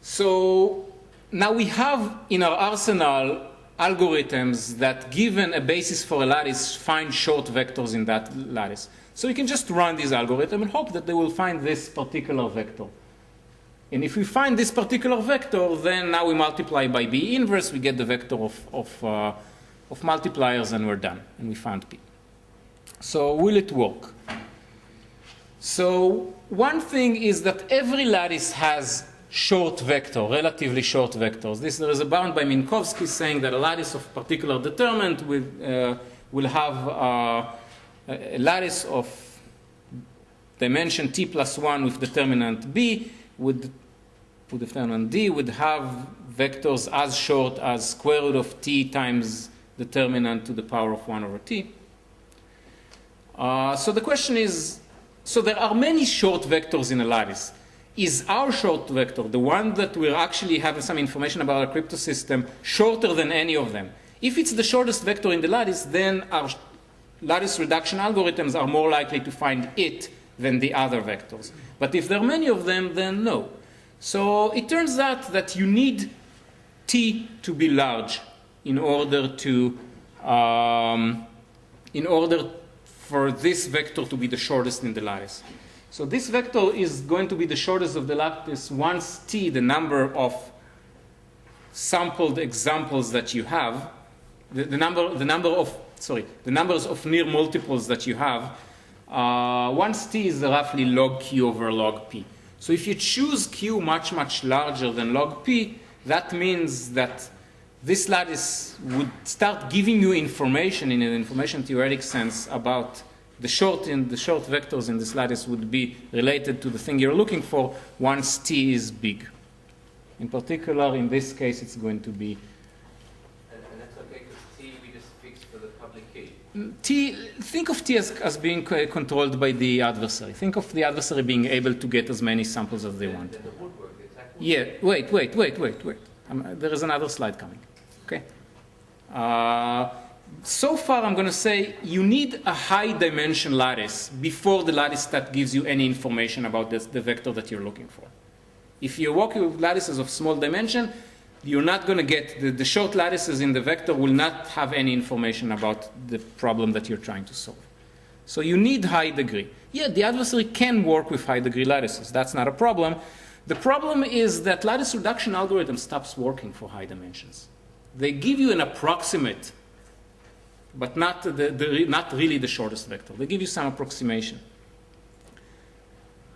Speaker 2: So now we have in our arsenal algorithms that, given a basis for a lattice, find short vectors in that lattice. So we can just run this algorithm and hope that they will find this particular vector. And if we find this particular vector, then now we multiply by B inverse, we get the vector of multipliers, and we're done. And we found P. So will it work? So one thing is that every lattice has short vector, relatively short vectors. There is a bound by Minkowski saying that a lattice of particular determinant will have a lattice of dimension t plus 1 with determinant b, with determinant d, would have vectors as short as square root of t times determinant to the power of 1 over t. So the question is, so there are many short vectors in a lattice. Is our short vector, the one that we actually have some information about our crypto system, shorter than any of them? If it's the shortest vector in the lattice, then our lattice reduction algorithms are more likely to find it than the other vectors. But if there are many of them, then no. So it turns out that you need t to be large in order for this vector to be the shortest in the lattice. So this vector is going to be the shortest of the lattice once t, the number of sampled examples that you have, the numbers of near multiples that you have, once t is roughly log q over log p. So if you choose q much, much larger than log p, that means that this lattice would start giving you information in an information theoretic sense about the short vectors in this lattice would be related to the thing you're looking for once t is big. In particular, in this case, it's going to be...
Speaker 3: And that's okay, because t we just fixed for the public key.
Speaker 2: Think of t as being controlled by the adversary. Think of the adversary being able to get as many samples as they want.
Speaker 3: Then the woodwork, the attack
Speaker 2: Yeah, wait. There is another slide coming. Okay. So far, I'm going to say you need a high dimension lattice before the lattice that gives you any information about the vector that you're looking for. If you're working with lattices of small dimension, you're not going to get the short lattices in the vector will not have any information about the problem that you're trying to solve. So you need high degree. Yeah, the adversary can work with high degree lattices. That's not a problem. The problem is that lattice reduction algorithm stops working for high dimensions. They give you an approximate, but not really the shortest vector. They give you some approximation.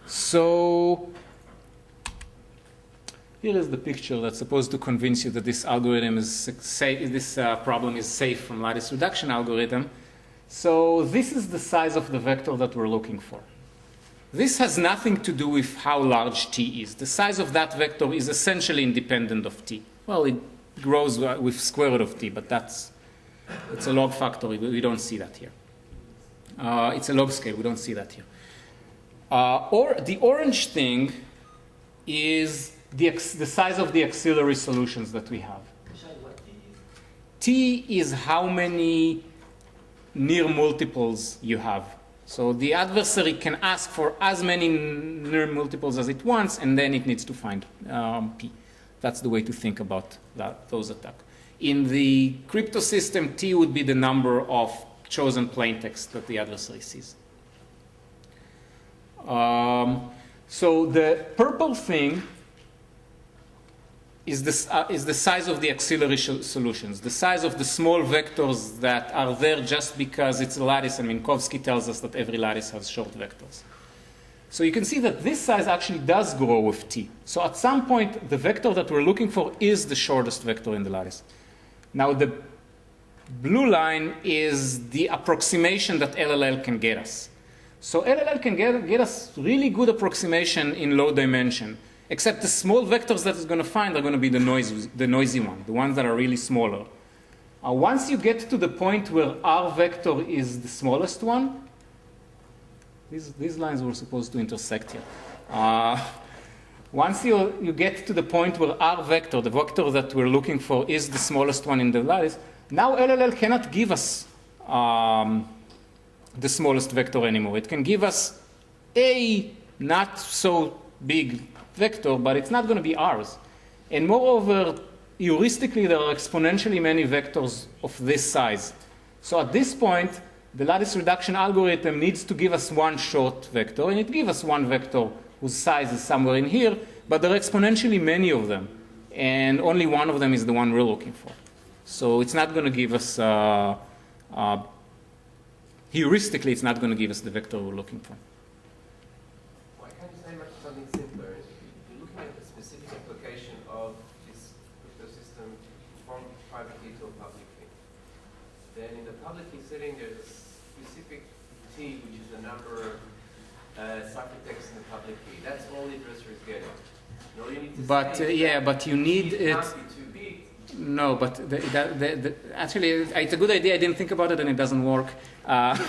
Speaker 2: So here is the picture that's supposed to convince you that this algorithm is safe, this problem is safe from lattice reduction algorithm. So this is the size of the vector that we're looking for. This has nothing to do with how large t is. The size of that vector is essentially independent of t. Well, it grows with square root of t, but it's a log factor. We don't see that here. It's a log scale. We don't see that here. Or the orange thing is the size of the auxiliary solutions that we have. T is how many near multiples you have. So the adversary can ask for as many near multiples as it wants, and then it needs to find P. That's the way to think about those attacks. In the crypto system, T would be the number of chosen plaintext that the adversary sees. So the purple thing is the size of the auxiliary solutions, the size of the small vectors that are there just because it's a lattice, and Minkowski tells us that every lattice has short vectors. So you can see that this size actually does grow with t. So at some point, the vector that we're looking for is the shortest vector in the lattice. Now the blue line is the approximation that LLL can get us. So LLL can get us really good approximation in low dimension, except the small vectors that it's going to find are going to be the noisy one, the ones that are really smaller. Once you get to the point where R vector is the smallest one, these lines were supposed to intersect here. Once you get to the point where R vector, the vector that we're looking for, is the smallest one in the lattice, now LLL cannot give us the smallest vector anymore. It can give us a not so big vector, but it's not going to be ours. And moreover, heuristically, there are exponentially many vectors of this size. So at this point, the lattice reduction algorithm needs to give us one short vector, and it gives us one vector whose size is somewhere in here, but there are exponentially many of them, and only one of them is the one we're looking for. So it's not going to give us, heuristically, it's not going to give us the vector we're looking for.
Speaker 3: Why can't you say something simpler? You're looking at a specific application of this crypto system from private key to a public key. Then in the public key setting, there's a specific T, which is the number of ciphertext in the public key. That's all the addresser is getting. And all you need to say
Speaker 2: yeah, but you need it.
Speaker 3: Can't be too big.
Speaker 2: No, but actually, it's a good idea. I didn't think about it, and it doesn't work. The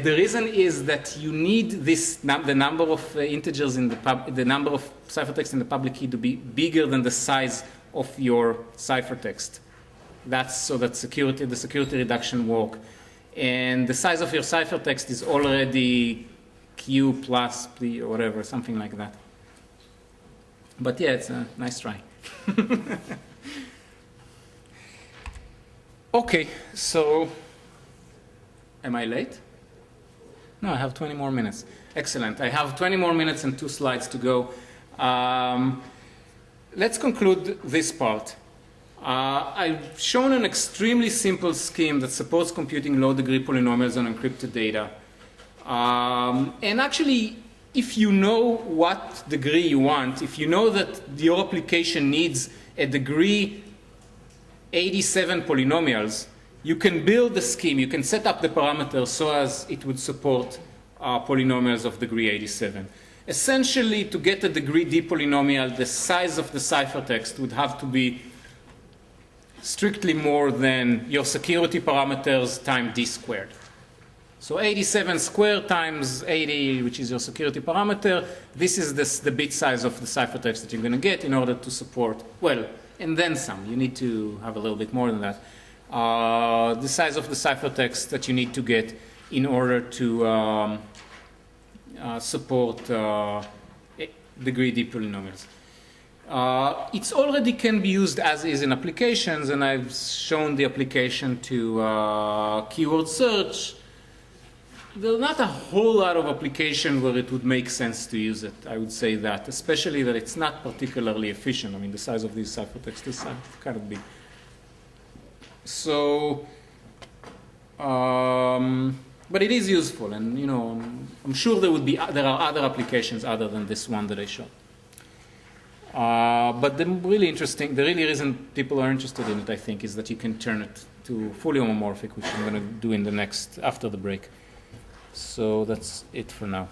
Speaker 2: reason is that you need the number of integers in the number of ciphertext in the public key to be bigger than the size of your ciphertext. That's so that the security reduction work. And the size of your ciphertext is already Q plus P or whatever, something like that. But yeah, it's a nice try. Okay, so am I late? No, I have 20 more minutes. Excellent. I have 20 more minutes and 2 slides to go. Let's conclude this part. I've shown an extremely simple scheme that supports computing low-degree polynomials on encrypted data. And actually, if you know what degree you want, if you know that your application needs a degree 87 polynomials, you can build the scheme, you can set up the parameters so as it would support polynomials of degree 87. Essentially, to get a degree D polynomial, the size of the ciphertext would have to be strictly more than your security parameters times D squared. So 87 squared times 80, which is your security parameter, this is the bit size of the ciphertext that you're going to get in order to support, well, and then some. You need to have a little bit more than that. The size of the ciphertext that you need to get in order to support degree D polynomials. It already can be used as is in applications, and I've shown the application to keyword search. There's not a whole lot of application where it would make sense to use it, I would say that, especially that it's not particularly efficient. I mean, the size of these ciphertext is kind of big. So, but it is useful, and you know, I'm sure there are other applications other than this one that I showed. But the really reason people are interested in it, I think, is that you can turn it to fully homomorphic, which I'm going to do after the break. So that's it for now.